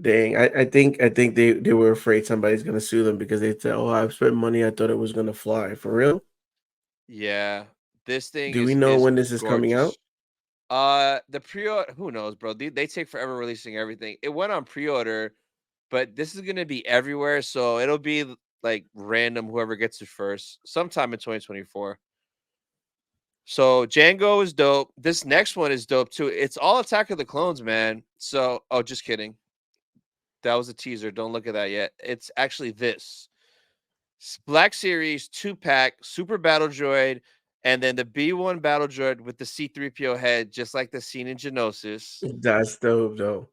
Dang. I think they were afraid somebody's gonna sue them because they said, "Oh, I've spent money. I thought it was gonna fly." For real? yeah, this thing Do we know is when this is coming out? gorgeous. The pre-order, who knows, bro? They take forever releasing everything. It went on pre-order, but this is gonna be everywhere, so it'll be like random whoever gets it first, sometime in 2024. So Django is dope. This next one is dope too. It's all Attack of the Clones, man. So, oh, just kidding. That was a teaser. Don't look at that yet. It's actually this Black Series 2-pack Super Battle Droid, and then the B1 Battle Droid with the C3PO head, just like the scene in Genosis. That's dope, though.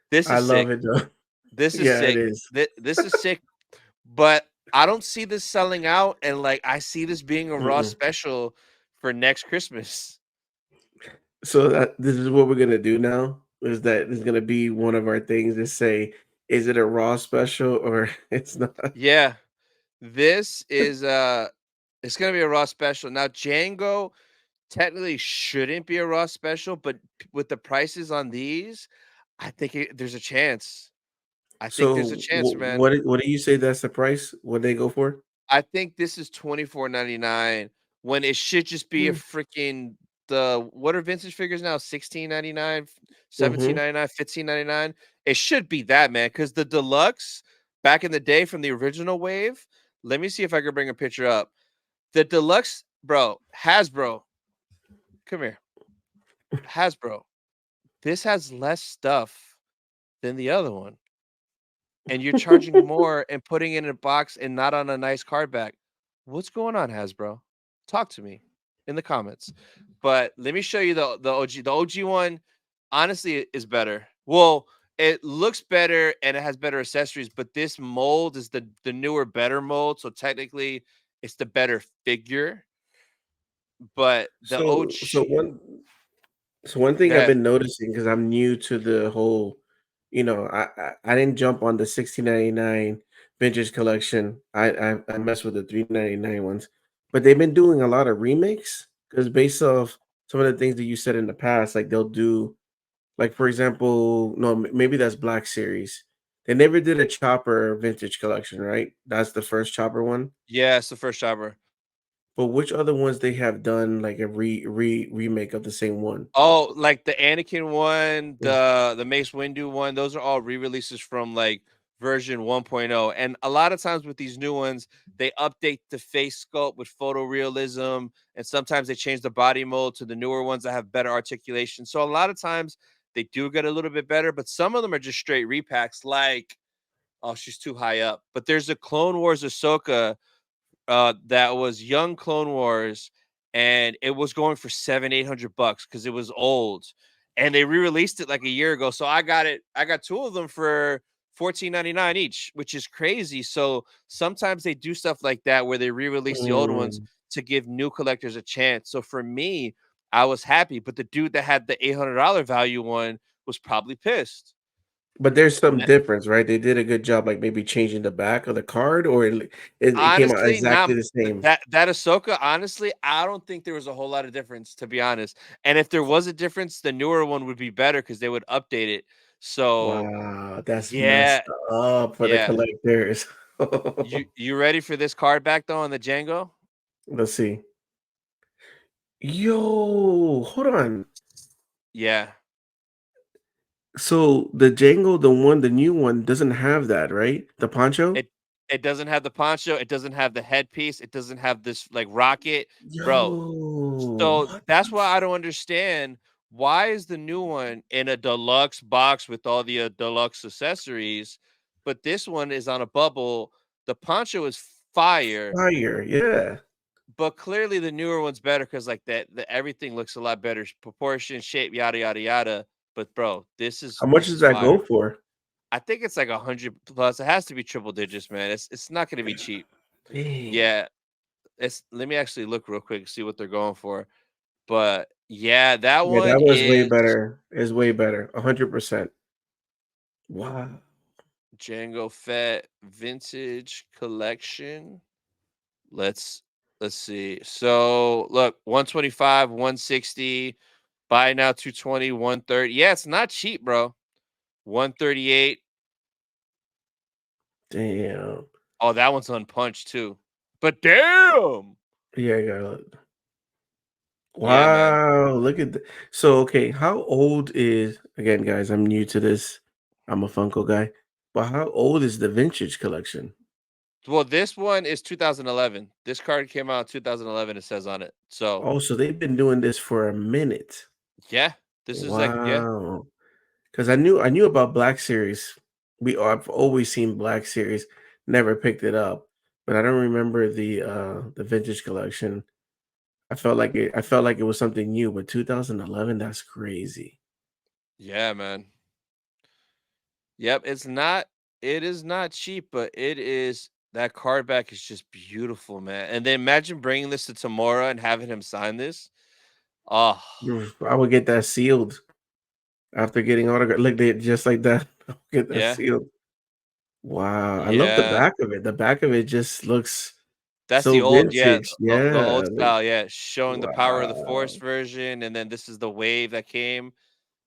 This I is love sick. it, though. This is Yeah, it sick. is. This is sick. But I don't see this selling out, and like I see this being a Raw Mm-mm. special for next Christmas. So that this is what we're gonna do now. Is that is gonna be one of our things to say, is it a Raw special or it's not? Yeah, this is it's gonna be a Raw special. Now Django technically shouldn't be a Raw special, but with the prices on these, I think there's a chance. I think there's a So chance, man. what do you say that's the price? What they go for? I think this is 24.99 when it should just be a Mm. freaking the what are vintage figures now? 16.99, Mm-hmm. 17.99, 15.99. It should be that, man, because the deluxe back in the day from the original wave. Let me see if I can bring a picture up. The deluxe, bro, Hasbro, come here. Hasbro. This has less stuff than the other one. And you're charging more and putting it in a box and not on a nice card back. What's going on, Hasbro? Talk to me in the comments. But let me show you the OG. The OG one, honestly, is better. Well, it looks better and it has better accessories, but this mold is the newer, better mold. So technically, it's the better figure. but the So OG so one so one thing I've that been noticing because I'm new to the whole, I didn't jump on the 16.99 vintage collection. I messed with the 3.99 ones, but they've been doing a lot of remakes because based off some of the things that you said in the past, like they'll do, like for example, no, maybe that's Black Series. They never did a Chopper vintage collection, right? That's the first Chopper one. yeah, it's the first jobber. But which other ones they have done like a remake of the same one? Oh, like the Anakin one, Mm. the Mace Windu one, those are all re-releases from like version 1.0. And a lot of times with these new ones, they update the face sculpt with photorealism, and sometimes they change the body mold to the newer ones that have better articulation. So a lot of times they do get a little bit better, but some of them are just straight repacks, like oh, she's too high up. But there's a Clone Wars Ahsoka that was Young Clone Wars, and it was going for 700-800 bucks because it was old, and they re-released it like a year ago. So I got it. I got two of them for 14.99 each, which is crazy. So sometimes they do stuff like that where they re-release the old ones Mm. to give new collectors a chance. So for me, I was happy, but the dude that had the $800 value one was probably pissed. But there's some difference, right? They did a good job, like maybe changing the back of the card, or it came out Honestly, not exactly the same. that Ahsoka, honestly, I don't think there was a whole lot of difference, to be honest. And if there was a difference, the newer one would be better because they would update it. So Wow, that's yeah, messed up for the yeah. collectors. You ready for this card back though on the Django? Let's see. Yo, hold on. Yeah. So the Django, the new one, doesn't have that, right? The poncho? It it doesn't have the poncho, it doesn't have the headpiece, it doesn't have this like rocket, bro. Yo, So what that's the why I don't understand why is the new one in a deluxe box with all the deluxe accessories, but this one is on a bubble. The poncho is fire, fire? Yeah. but clearly the newer one's better because like that, the everything looks a lot better, proportion, shape, yada yada yada. But bro, How much this does is that go fire. for? I think it's like 100 plus. It has to be triple digits, man. It's not gonna be cheap. Dang. Yeah, it's let me actually look real quick, see what they're going for. But yeah, that Yeah, one that was way is better. Is way better. 100%. Wow. Django Fett Vintage Collection. Let's let's see. So look, 125, 160, buy now 220, 130. Yeah, it's not cheap, bro. 138. Damn. Oh, that one's unpunched too. But damn. Yeah, yeah. Yeah, man. Wow, look at so okay, how old is again, guys, I'm new to this. I'm a Funko guy. But how old is the vintage collection? Well, this one is 2011. This card came out 2011, it says on it. So, Oh, so they've been doing this for a minute. yeah, this is like, yeah, Wow. Because I knew about Black Series. I've always seen Black Series, never picked it up. But I don't remember the vintage collection. I felt like it was something new, but 2011, that's crazy. yeah, man. Yep, it is not cheap, but it is that card back is just beautiful, man. And then imagine bringing this to Tamora and having him sign this. Oh, Oof, I would get that sealed after getting autograph. Look, they just like that. I'll get that yeah, sealed. Wow, I love the yeah. back of it. The back of it just looks That's so the old, yeah, vintage. the Yeah. old style, yeah, showing the power of the Force Wow. version, and then this is the wave that came.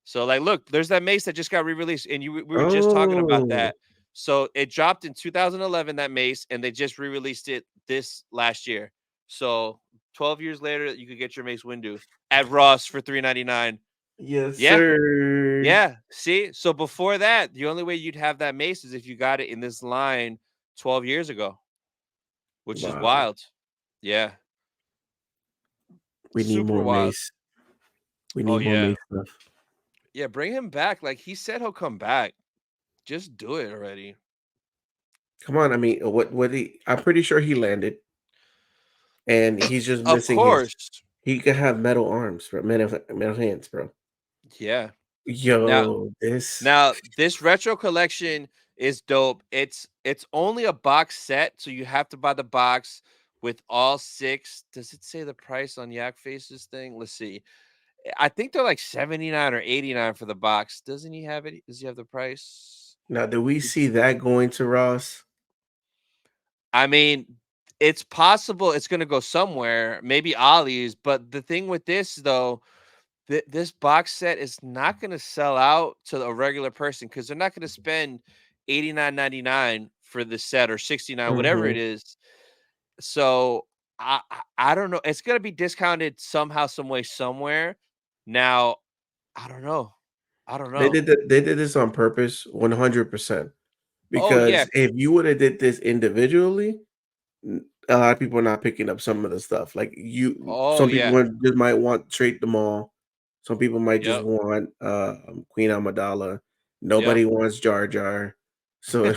So, like, look, there's that mace that just got re-released, and we were just talking about Oh, that. So it dropped in 2011, that mace, and they just re-released it this last year. So 12 years later, you could get your Mace Windu at Ross for 3.99. yes, Yeah, sir. yeah. See, so before that, the only way you'd have that mace is if you got it in this line 12 years ago, which is Wow. wild. Yeah, We need super more wild. Mace. We Oh need more yeah, Mace stuff. yeah. Bring him back. Like he said, he'll come back. Just do it already. Come on, I mean, I'm pretty sure he landed, and he's just Of missing his. course. He could have metal arms, bro. Metal hands, bro. Yeah. Now, Yo, this. this retro collection is dope. It's only a box set, so you have to buy the box with all 6. Does it say the price on Yak Face's thing? Let's see. I think they're like 79 or 89 for the box. Doesn't he have it? Does he have the price? Now, do we see It's that going to Ross? I mean, it's possible it's gonna go somewhere, maybe Ollie's, but the thing with this though, this box set is not gonna sell out to a regular person because they're not gonna spend 89.99 for the set or 69, whatever it Mhm. is. So I don't know. It's gonna be discounted somehow, some way, somewhere. Now, I don't know. I don't know. They did this on purpose, 100%. Oh yeah. Because if you woulda did this individually, a lot of people are not picking up some of the stuff. Like, Oh some people yeah. just might want Straight the Mall. Some people might just Yep. want, Queen Amidala. Yep. Nobody wants Jar Jar. So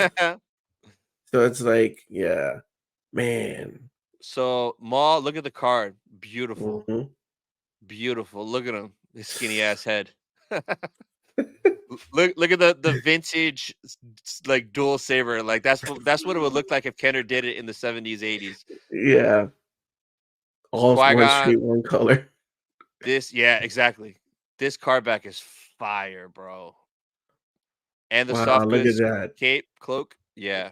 so it's like, yeah, man. So Maul, look at the card. Beautiful. Mhm. Beautiful. Look at him. His skinny ass head. Look at the vintage like dual saber. Like that's what it would look like if Kenner did it in the 70s, 80s. Yeah, all one Qui-Gon, street, one color. this, yeah, exactly. This card back is fire, bro. And the Wow, soft look at goods that. cape, cloak. Yeah.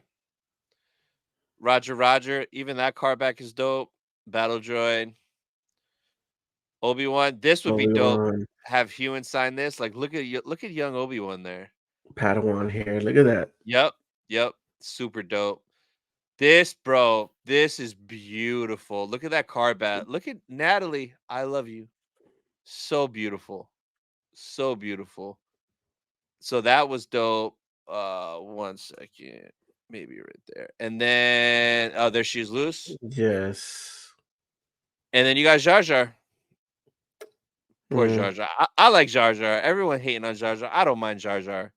Roger. Even that card back is dope. Battle Droid. Obi-Wan. This would be dope. Obi-Wan, Have Hewan sign this. Like look at young Obi-Wan there. Padawan hair. Look at that. Yep. Yep. Super dope. This, bro, this is beautiful. Look at that card bat. Look at Natalie. I love you. So beautiful. So beautiful. So that was dope. 1 second. Maybe right there. And then oh, there she's loose. Yes. And then you got Jar Jar. Poor Mm. Jar Jar. I like Jar Jar. Everyone hating on Jar Jar. I don't mind Jar Jar.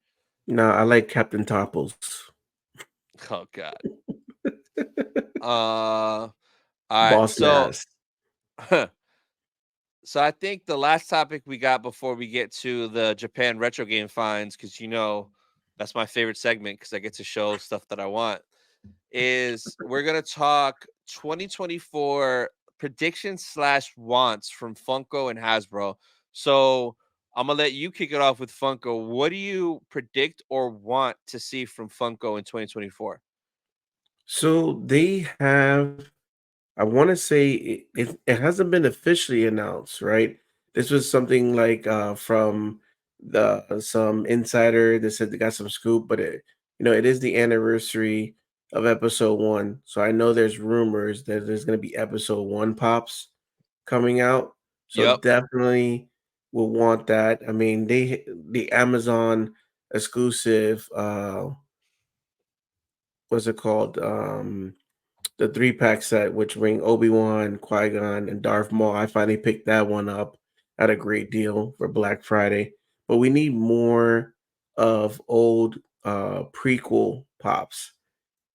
No, I like Captain Topples. Oh God. All right. Boss So Nass. so I think the last topic we got before we get to the Japan retro game finds, because that's my favorite segment because I get to show stuff that I want, is we're gonna talk 2024 predictions slash wants from Funko and Hasbro. So I'm gonna let you kick it off with Funko. What do you predict or want to see from Funko in 2024? So they have, I want to say it hasn't been officially announced, right? This was something like from the some insider that said they got some scoop, but it is the anniversary of episode one. So I know there's rumors that there's gonna be episode one pops coming out. So Yep. definitely will want that. I mean, the Amazon exclusive what's it called? The 3-pack set, which bring Obi-Wan, Qui-Gon, and Darth Maul. I finally picked that one up at a great deal for Black Friday. But we need more of old prequel pops.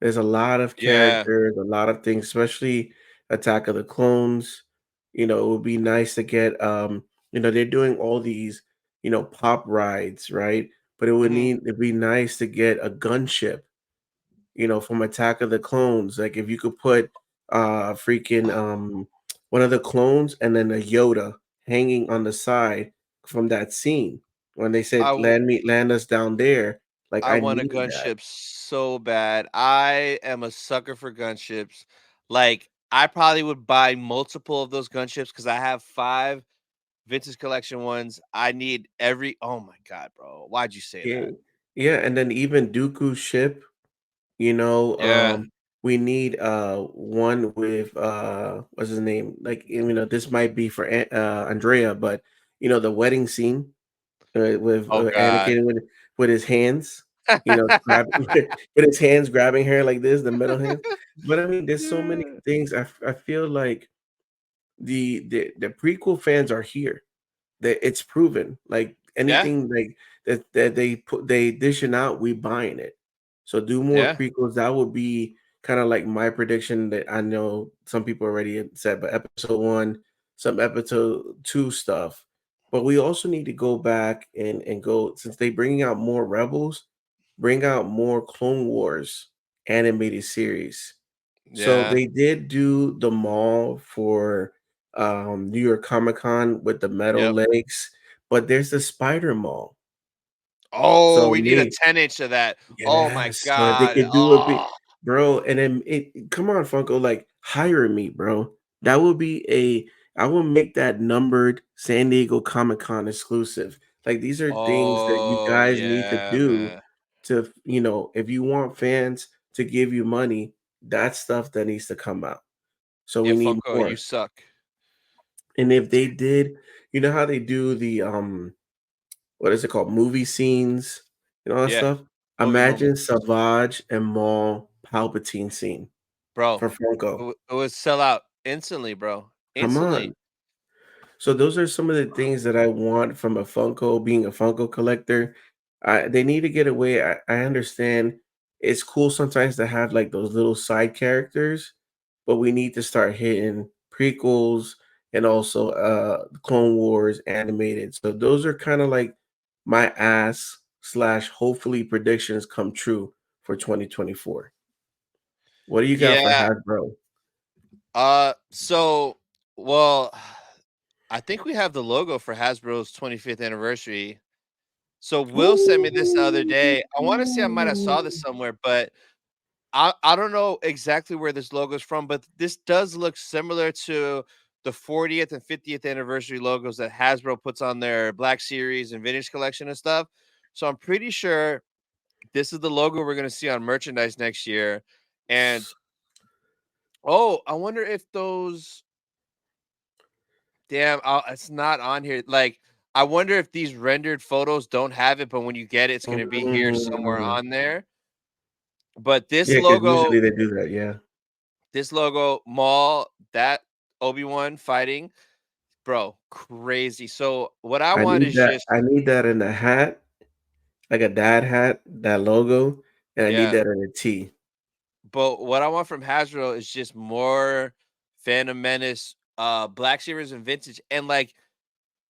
There's a lot of Yeah. characters, a lot of things, especially Attack of the Clones. It would be nice to get they're doing all these, pop rides, right? But Mhm. it'd be nice to get a gunship, from Attack of the Clones. Like if you could put freaking one of the clones and then a Yoda hanging on the side from that scene when they I said w- land us down there. Like I I want a need that. gunship so bad. I am a sucker for gunships. Like, I probably would buy multiple of those gunships because I have 5 vintage collection ones. I need every oh my god, bro. Why'd you say Yeah. that? Yeah, and then even Dooku's ship, you know, Yeah. um, we need one with what's his name? Like this might be for Andrea, but the wedding scene with Oh god. Anakin with his hands, grabbing with his hands grabbing her like this, the middle hand. But I mean, there's so many Yeah. things. I feel like the prequel fans are here. That it's proven. Like Yeah. anything like that they dishing out, we buying it. So do more Yeah. prequels. That would be kind of like my prediction that I know some people already had said, but episode one, some episode two stuff. But we also need to go back and go, since they bringing out more Rebels, bring out more Clone Wars animated series. So Yeah. they did do the mall for New York Comic Con with the metal Yep. legs, but there's the Spider Mall. Oh, So we need a me, 10-inch of that. Oh my yes, so if they god. could do a bit, Oh, bro, and then come on, Funko, like hire me, bro. That would be I will make that numbered San Diego Comic Con exclusive. Like these are things that you oh guys need to yeah, do man. to, if you want fans to give you money, that's stuff that needs to come out. So Yeah, we need Funko, you more. suck. And if they did, you know how they do the what is it called? Movie scenes and all that Yeah, stuff. movie Imagine moments. Savage and Maul Palpatine scene Bro, for Funko. it would sell out instantly, bro. Come Instantly. on. So those are some of the things that I want from a Funko, being a Funko collector. They need to get away. I understand it's cool sometimes to have like those little side characters, but we need to start hitting prequels and also Clone Wars animated. So those are kind of like my ass slash hopefully predictions come true for 2024. What do you got for Yeah, Hasbro? so, well, I think we have the logo for Hasbro's 25th anniversary. So Will sent me this the other day. I wanna say I might have saw this Ooh. somewhere, but I don't know exactly where this logo is from, but this does look similar to the 40th and 50th anniversary logos that Hasbro puts on their Black Series and Vintage Collection and stuff. So I'm pretty sure this is the logo we're gonna see on merchandise next year. And oh, I wonder if those damn, it's not on here. Like, I wonder if these rendered photos don't have it, but when you get it, it's gonna be here somewhere Mm. on there. But Yeah, because usually they do that, yeah. this logo, Maul, that Obi-Wan fighting, bro, crazy. So what I want is just I need that in a hat, like a dad hat, that logo, and I need yeah. that in a tee. But what I want from Hasbro is just more Phantom Menace, Black Series and vintage, and like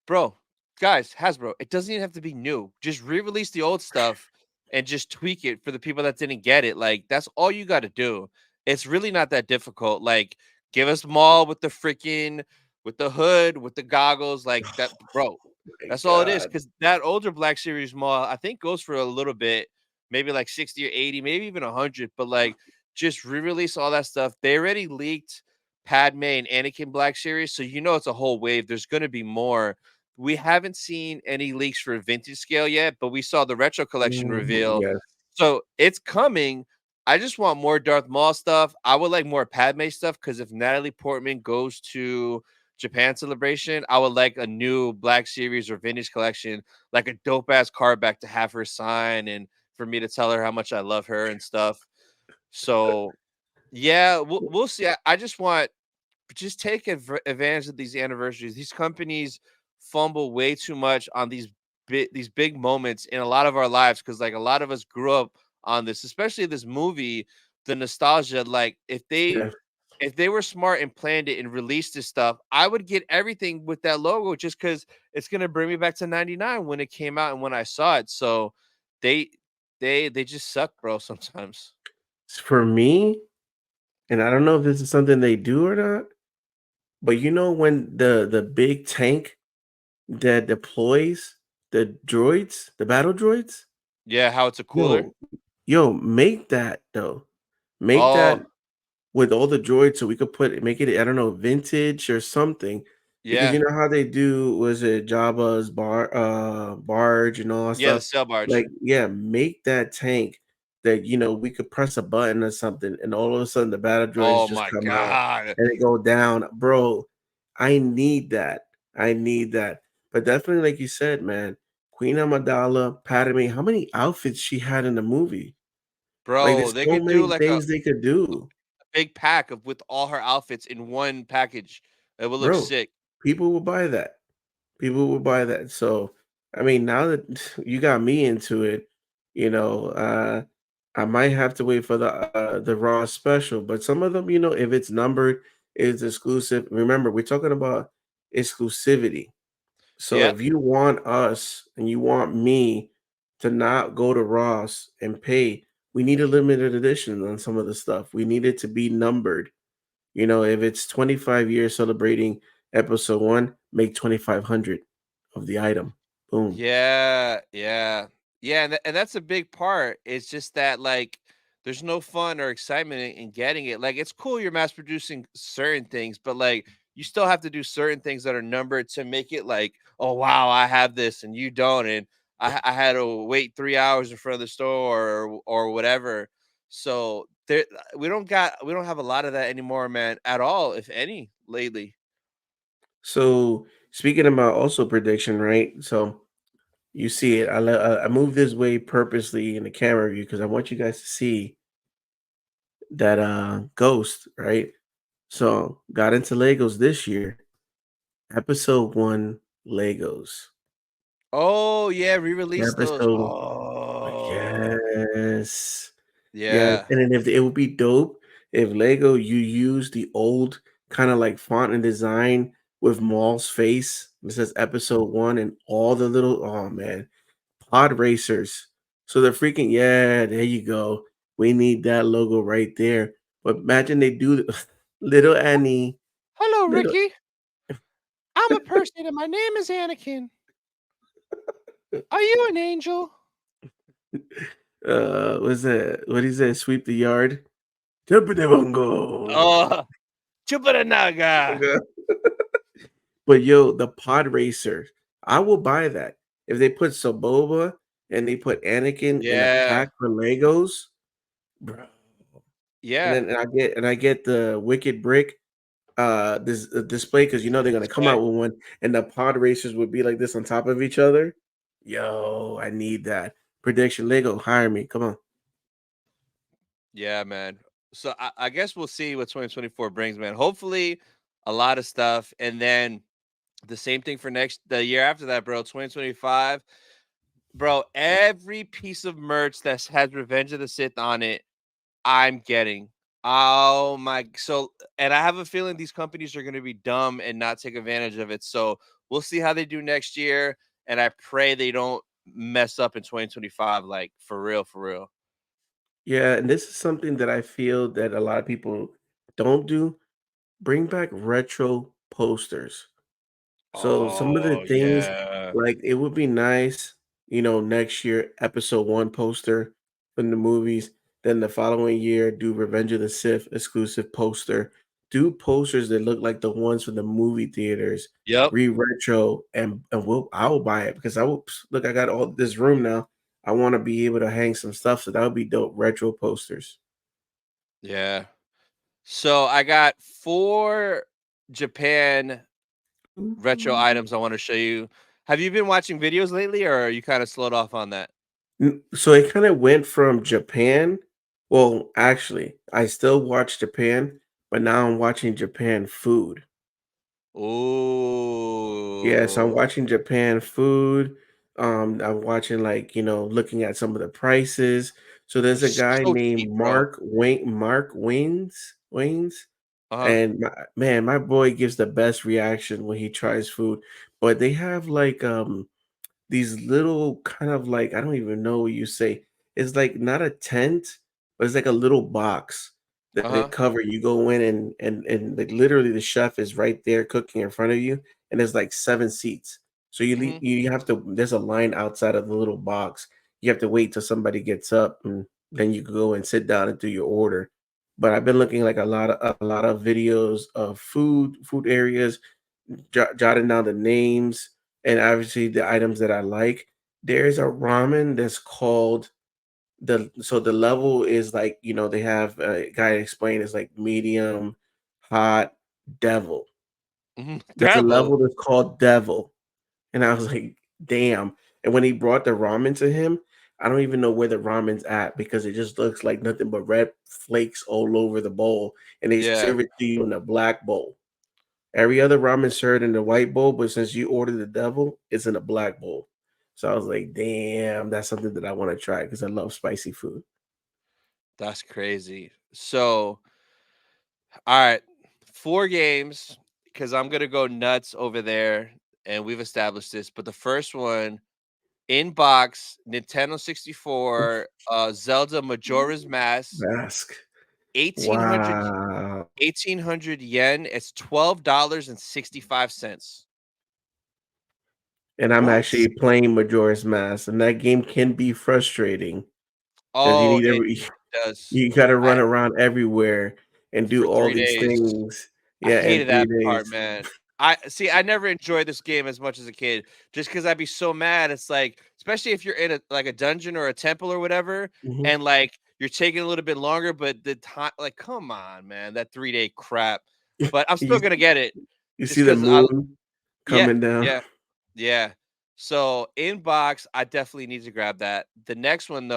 bro, guys, Hasbro, it doesn't even have to be new. Just re-release the old stuff and just tweak it for the people that didn't get it. Like that's all you got to do. It's really not that difficult. Like give us Maul with the freaking with the hood, with the goggles, like that, bro. My That's all it is. god. Because that older Black Series Maul, I think, goes for a little bit, maybe like 60 or 80, maybe even 100. But like, just re-release all that stuff. They already leaked Padme and Anakin Black Series, so you know it's a whole wave. There's gonna be more. We haven't seen any leaks for vintage scale yet, but we saw the retro collection reveal. Yes. So it's coming. I just want more Darth Maul stuff. I would like more Padme stuff because if Natalie Portman goes to Japan Celebration, I would like a new Black Series or vintage collection, like a dope ass card back to have her sign and for me to tell her how much I love her and stuff. So yeah, we'll see. I just want just take advantage of these anniversaries. These companies fumble way too much on these big moments in a lot of our lives because like a lot of us grew up on this, especially this movie, the nostalgia. Like Yeah. if they were smart and planned it and released this stuff, I would get everything with that logo just because it's gonna bring me back to '99 when it came out and when I saw it. So they they just suck, bro. Sometimes. For me, and I don't know if this is something they do or not, but you know when the big tank that deploys the droids, the battle droids? Yeah, how it's a cooler. Yo, yo, make that though. Make that Oh with all the droids so we could make it, I don't know, vintage or something. Because yeah, you know how they do, was it Jabba's barge and all that yeah, the stuff? sail barge. Like, yeah, make that tank that we could press a button or something, and all of a sudden the battle droids Oh just my come out god. and they go down. Bro, I need that. I need that. But definitely, like you said, man, Queen Amidala, Padme, how many outfits she had in the movie? Like, Bro, there's they so could do many like a things they could do. big pack of with all her outfits in one package. It would look Bro, sick. people will buy that. People will buy that. So, I mean, now that you got me into it, you know, I might have to wait for the Raw special, but some of them, if it's numbered, it's exclusive. Remember, we're talking about exclusivity. So Yep. if you want us and you want me to not go to Ross and pay we need a limited edition on some of the stuff. We need it to be numbered. You know, if it's 25 years celebrating episode one, make 2,500 of the item. Boom. Yeah, yeah, yeah, and that's a big part. It's just that like there's no fun or excitement in getting it. Like it's cool you're mass producing certain things, but like you still have to do certain things that are numbered to make it like, oh wow, I have this and you don't, and I had to wait 3 hours in front of the store or whatever. So there, we don't have a lot of that anymore, man, at all, if any, lately. So speaking about also prediction, right? So you see it. I moved this way purposely in the camera view because I want you guys to see that ghost, right? So got into Legos this year. Episode one Legos. Oh yeah, re-release those. Episode Oh yes. Yes, yeah. and then if it would be dope if Lego you use the old kind of like font and design with Maul's face. It says episode one and all the little oh man, pod racers. So the freaking yeah, there you go. We need that logo right there. But imagine they do little Annie, Hello, little Ricky. I'm a person and my name is Anakin. Are you an angel? what's that? What is that? Sweep the yard. Jump-a-dee-bongo. Oh, Chuparanaga. But yo, the pod racer, I will buy that. If they put Saboba and they put Anakin in a Yeah, pack for Legos, bro. And yeah. then I get the Wicked Brick this display because you know they're gonna come Display. out with one, and the pod racers would be like this on top of each other. Yo, I need that. Prediction Lego, hire me. Come on. Yeah, man. So I guess we'll see what 2024 brings, man. Hopefully, a lot of stuff, and then the same thing for the year after that, bro. 2025, bro. Every piece of merch that has Revenge of the Sith on it, I'm getting. Oh my so and I have a feeling these companies are gonna be dumb and not take advantage of it. So we'll see how they do next year. And I pray they don't mess up in 2025, like for real, for real. Yeah, and this is something that I feel that a lot of people don't do. Bring back retro posters. So some of the Oh things, yeah. like it would be nice, you know, next year episode one poster from the movies. Then the following year, do Revenge of the Sith exclusive poster. Do posters that look like the ones from the movie theaters. Yep. Retro, and I will buy it because I will look. I got all this room now. I want to be able to hang some stuff, so that would be dope. Retro posters. Yeah. So I got 4 Japan retro items I want to show you. Have you been watching videos lately or are you kind of slowed off on that? So it kind of went from Japan. Well, actually, I still watch Japan, but now I'm watching Japan food. Yes, I'm Ooh. watching Japan food. I'm watching like, you know, looking at some of the prices. So They're there's a guy so cheap, named bro. Mark Waynes, Uh-huh. and man, my boy gives the best reaction when he tries food. But they have like these little kind of like I don't even know what you say. It's like not a tent, but it's like a little box that they Uh-huh. cover. You go in and like literally the chef is right there cooking in front of you, and there's like 7 seats. So Mhm. you have to. There's a line outside of the little box. You have to wait till somebody gets up, and then you go and sit down and do your order. But I've been looking like a lot of videos of food areas, jotting down the names and obviously the items that I like. There's a ramen that's called the level is like, you know, they have a guy explain it's like medium, hot, devil. Mhm. There's a Devil. level that's called devil. And I was like, damn. And when he brought the ramen to him, I don't even know where the ramen's at because it just looks like nothing but red flakes all over the bowl. And they Yeah. serve it to you in a black bowl. Every other ramen served in the white bowl, but since you ordered the devil, it's in a black bowl. So I was like, damn, that's something that I want to try because I love spicy food. That's crazy. So, all right, 4 games because I'm gonna go nuts over there, and we've established this. But the first one in box Nintendo 64, Zelda Majora's Mask, Mask. 1,800 Wow. 1,800 yen. It's $12.65. And I'm What? actually playing Majora's Mask, and that game can be frustrating because you Oh, need it every does. you gotta I run around everywhere and For do all 3 these days. things. I Yeah, in hated 3 that part, days. man. I see, I never enjoyed this game as much as a kid just because 'cause I'd be so mad. It's like, especially if you're in a dungeon or a temple or whatever, Mhm. and, like, you're taking a little bit longer, but the time, like, come on, man, that 3-day crap. But I'm still You gonna get it you just see the because I moon yeah, coming down. yeah. Yeah. So in box, I definitely need to grab that. The next one,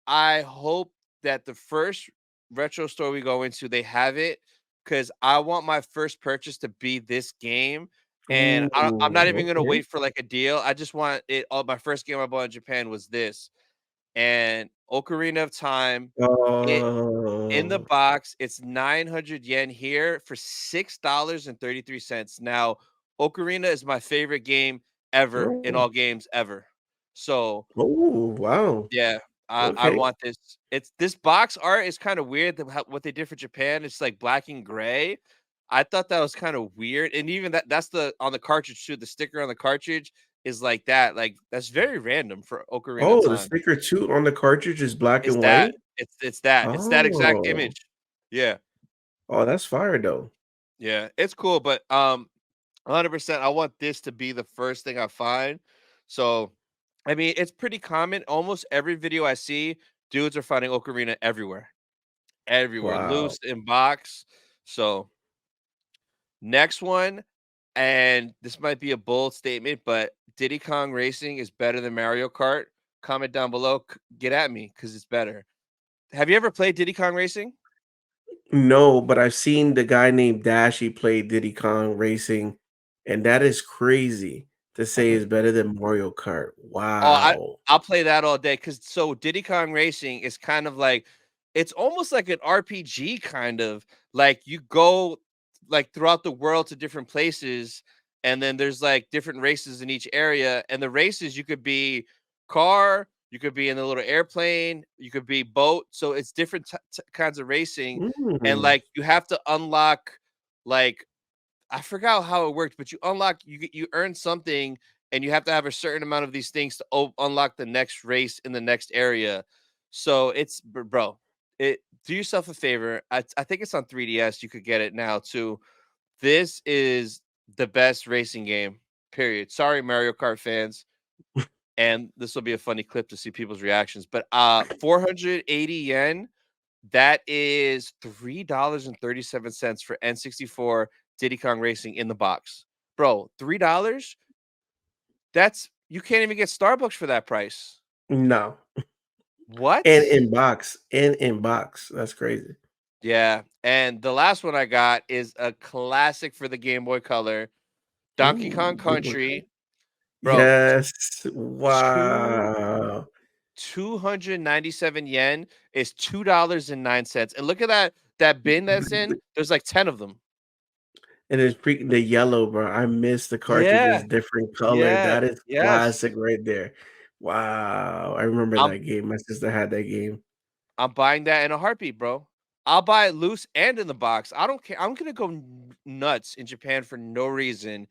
I hope that the first retro store we go into, they have it because I want my first purchase to be this game. And I'm not even Ooh, gonna okay. wait for like a deal. I just want it. Oh, my first game I bought in Japan was this, and Ocarina of Time. It in the Oh. box, it's 900 yen here for $6.33. Now, Ocarina is my favorite game ever in Oh. all games ever. So, Oh, wow. yeah, I Okay. want this. It's this box art is kind of weird what they did for Japan. It's like black and gray. I thought that was kind of weird. And even that's the on the cartridge too. The sticker on the cartridge is like that. Like that's very random for Ocarina of Oh, the Time. sticker too on the cartridge is black It's and that. white? It's that exact Oh. image. Yeah. Oh, that's fire though. Yeah, it's cool, but 100%, I want this to be the first thing I find. So, I mean, it's pretty common. Almost every video I see, dudes are finding Ocarina everywhere, everywhere, Wow. loose in box. So, next one, and this might be a bold statement, but Diddy Kong Racing is better than Mario Kart. Comment down below, get at me because it's better. Have you ever played Diddy Kong Racing? No, but I've seen the guy named Dash, he played Diddy Kong Racing, and that is crazy to say is better than Mario Kart. Oh, Wow. I'll play that all day because so Diddy Kong Racing is kind of like it's almost like an RPG kind of like you go like throughout the world to different places, and then there's like different races in each area. And the races you could be car, you could be in a little airplane, you could be boat. So it's different kinds of racing, and Mm. like you have to unlock like I forgot how it worked, but you unlock you earn something, and you have to have a certain amount of these things to unlock the next race in the next area. So it's bro, it do yourself a favor. I think it's on 3DS. You could get it now too. This is the best racing game. Period. Sorry, Mario Kart fans. And this will be a funny clip to see people's reactions. But 480 yen, that is $3.37 for N64 Diddy Kong Racing in the box. Bro, $3? That's you can't even get Starbucks for that price. No. What? And in box, and in box. That's crazy. Yeah, and the last one I got is a classic for the Game Boy Color, Donkey Ooh, Kong Game Boy Color. Country. Bro, Yes. two Wow. 297 yen is $2.09. And look at that bin that's in. There's like 10 of them. And it's freaking the yellow, bro. I miss the cartridges Yeah. different color. Yeah. That is Yes. classic right there. Wow. I remember I'm that game. My sister had that game. I'm buying that in a heartbeat, bro. I'll buy it loose and in the box. I don't care. I'm gonna go nuts in Japan for no reason.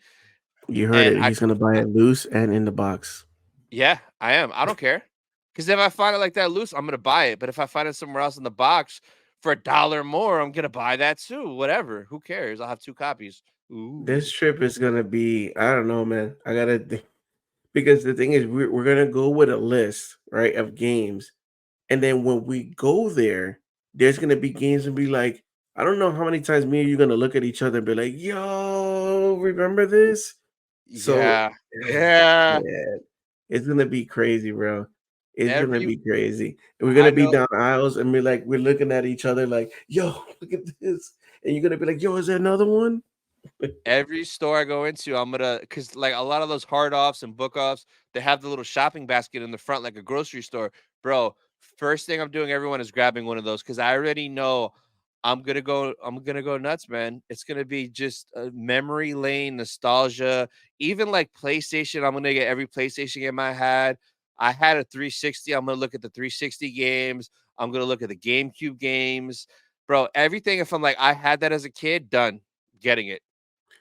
You heard And it. He's gonna buy it loose and in the box. yeah, I am. I don't care. Because if I find it like that loose, I'm gonna buy it. But if I find it somewhere else in the box for a dollar more, I'm gonna buy that too. Whatever. Who cares? I'll have 2 copies. This Ooh. trip is gonna be, I don't know, man. I gotta because the thing is we're gonna go with a list, right, of games. And then when we go there, there's gonna be games and be like, I don't know how many times me and you gonna look at each other and be like, yo, remember this? So Yeah. Yeah. yeah, it's gonna be crazy, bro. It's gonna Every be crazy. And we're I gonna be know down aisles and we're looking at each other like, yo, look at this. And you're gonna be like, yo, is there another one? every store I go into, I'm gonna because like a lot of those hard offs and book offs, they have the little shopping basket in the front, like a grocery store. Bro, first thing I'm doing, everyone is grabbing one of those because I already know I'm gonna go nuts, man. It's gonna be just a memory lane, nostalgia. Even like PlayStation, I'm gonna get every PlayStation game I had. I had a 360. I'm gonna look at the 360 games. I'm gonna look at the GameCube games, bro. Everything. If I'm like, I had that as a kid, done. Getting it,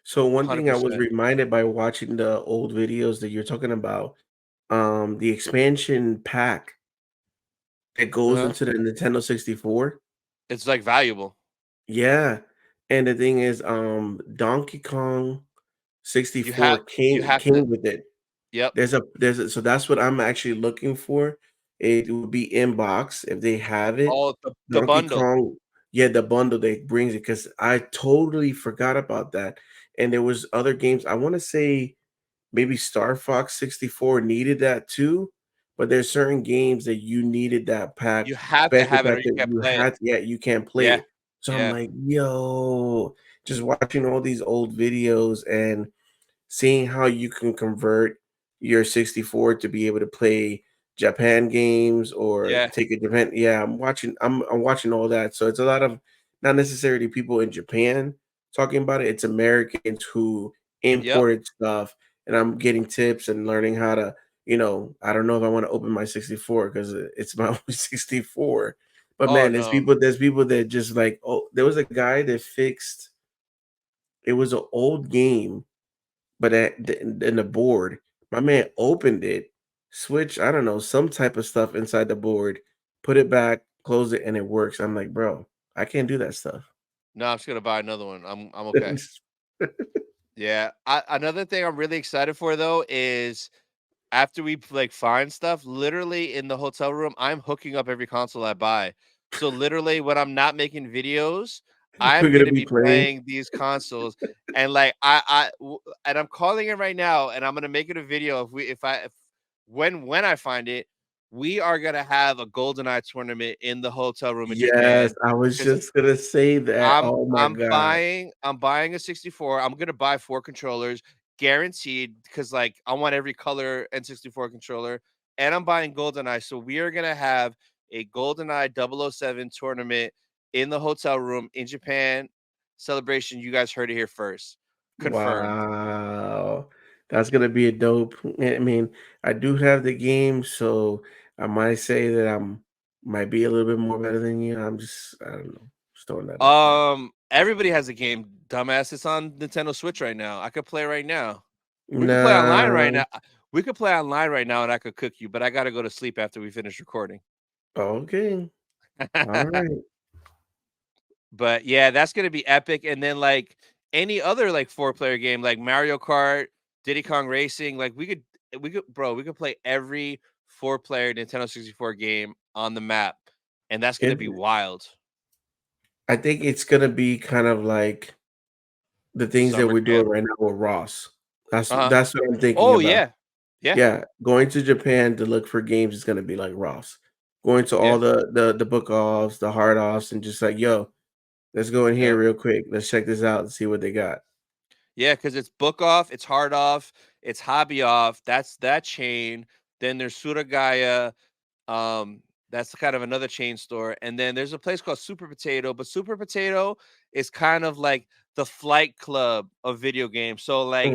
So one thing I was 100%. reminded by watching the old videos that you're talking about, the expansion pack that goes Uh-huh. into the Nintendo 64. It's like valuable. Yeah. And the thing is, Donkey Kong You have 64 you came have to. came with it. Yep. There's a so that's what I'm actually looking for. It would be in box if they have it. Oh, the Donkey bundle. Kong, yeah, the bundle that brings it because I totally forgot about that. And there was other games. I want to say maybe Star Fox 64 needed that too, but there's certain games that you needed that pack, You have to special have it or pack you that can't you play it. had. Yeah, you can't play Yeah. it. So I'm Yeah. like, yo, just watching all these old videos and seeing how you can convert your 64 to be able to play Japan games or Yeah. take a Japan. Yeah, I'm watching all that. So it's a lot of not necessarily people in Japan talking about it. It's Americans who Yep. imported stuff, and I'm getting tips and learning how to, I don't know if I want to open my 64 because it's my only 64. But Oh man, no. there's people that just like, oh, there was a guy that fixed it was an old game but in the board, my man opened it, switched, I don't know, some type of stuff inside the board, put it back, close it, and it works. I'm like, bro, I can't do that stuff. No, I'm just gonna buy another one. I'm okay. Yeah. Another thing I'm really excited for though is after we like find stuff, literally in the hotel room, I'm hooking up every console I buy. So literally, when I'm not making videos, We're I'm gonna gonna be be playing. playing these consoles, and like and I'm calling it right now, and I'm gonna make it a video. If when I find it, we are gonna have a GoldenEye tournament in the hotel room in Yes, Japan I was because just gonna say that. I'm Oh my I'm god. buying I'm buying a 64. I'm gonna buy 4 controllers, guaranteed, because like I want every color N64 controller, and I'm buying GoldenEye. So we are gonna have a GoldenEye 007 tournament in the hotel room in Japan. Celebration. You guys heard it here first. Confirmed. Wow. That's gonna be a dope. I mean, I do have the game, so I might say that I'm might be a little bit more better than you. I don't know, just throwing that out there. Everybody has a game, dumbass. It's on Nintendo Switch right now. I could play right now. We could play online right Nah. now. We could play online right now, and I could cook you, but I gotta go to sleep after we finish recording. Okay. All right. But yeah, that's gonna be epic. And then like any other like 4-player game, like Mario Kart, Diddy Kong Racing, like we could play every 4-player Nintendo 64 game on the map, and that's gonna be It wild. I think it's gonna be kind of like the things that Summer we're camp. doing right now with Ross. Uh-huh. That's what I'm thinking Oh about. yeah. Yeah. Yeah, going to Japan to look for games is gonna be like Ross. Going to Yeah. all the book offs, the hard offs, and just like, yo, let's go in here Yeah. real quick. Let's check this out and see what they got. Yeah, because it's book off, it's hard off, it's hobby off. That's that chain. Then there's Suragaya. That's kind of another chain store. And then there's a place called Super Potato, but Super Potato is kind of like the flight club of video games. So like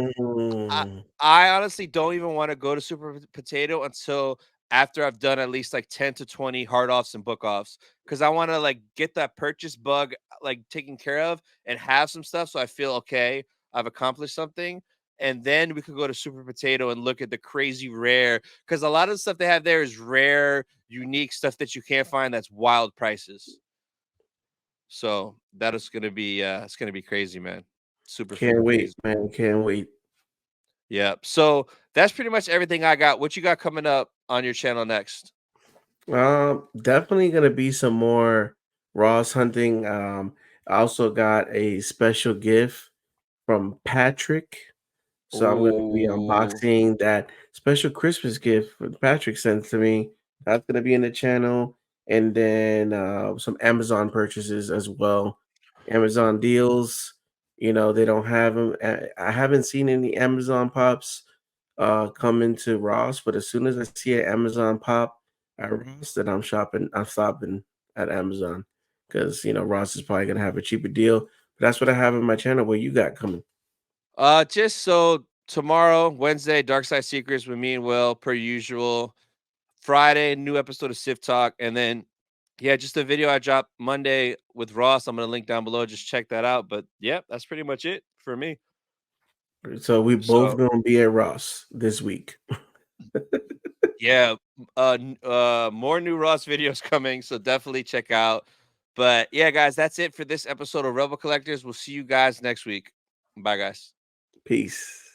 I Mm, I honestly don't even wanna go to Super Potato until after I've done at least, like, 10 to 20 hard offs and book offs, because I wanna, like, get that purchase bug, like, taken care of and have some stuff so I feel, "Okay, I've accomplished something," and then we could go to Super Potato and look at the crazy rare, because a lot of the stuff they have there is rare, unique stuff that you can't find that's wild prices. So, that is gonna be, it's gonna be crazy, man. Super can't freaking wait, crazy. man. Can't wait. Yeah. So that's pretty much everything I got. What you got coming up on your channel next? Definitely gonna be some more Ross hunting. I also got a special gift from Patrick. So I'm gonna be Oh, unboxing that special Christmas gift that Patrick sent to me. That's gonna be in the channel, and then some Amazon purchases as well. Amazon deals, they don't have them. I haven't seen any Amazon pops come into Ross, but as soon as I see an Amazon pop at Ross, then I'm shopping. I'm stopping at Amazon because Ross is probably gonna have a cheaper deal. But that's what I have in my channel. What you got coming? Just so tomorrow, Wednesday, Dark Side Secrets with me and Will, per usual. Friday, new episode of Sif Talk, and then yeah, just a video I dropped Monday with Ross. I'm gonna link down below. Just check that out. But yeah, that's pretty much it for me. So we both So gonna be at Ross this week. yeah, more new Ross videos coming. So definitely check out. But yeah, guys, that's it for this episode of Rebel Collectors. We'll see you guys next week. Bye, guys. Peace.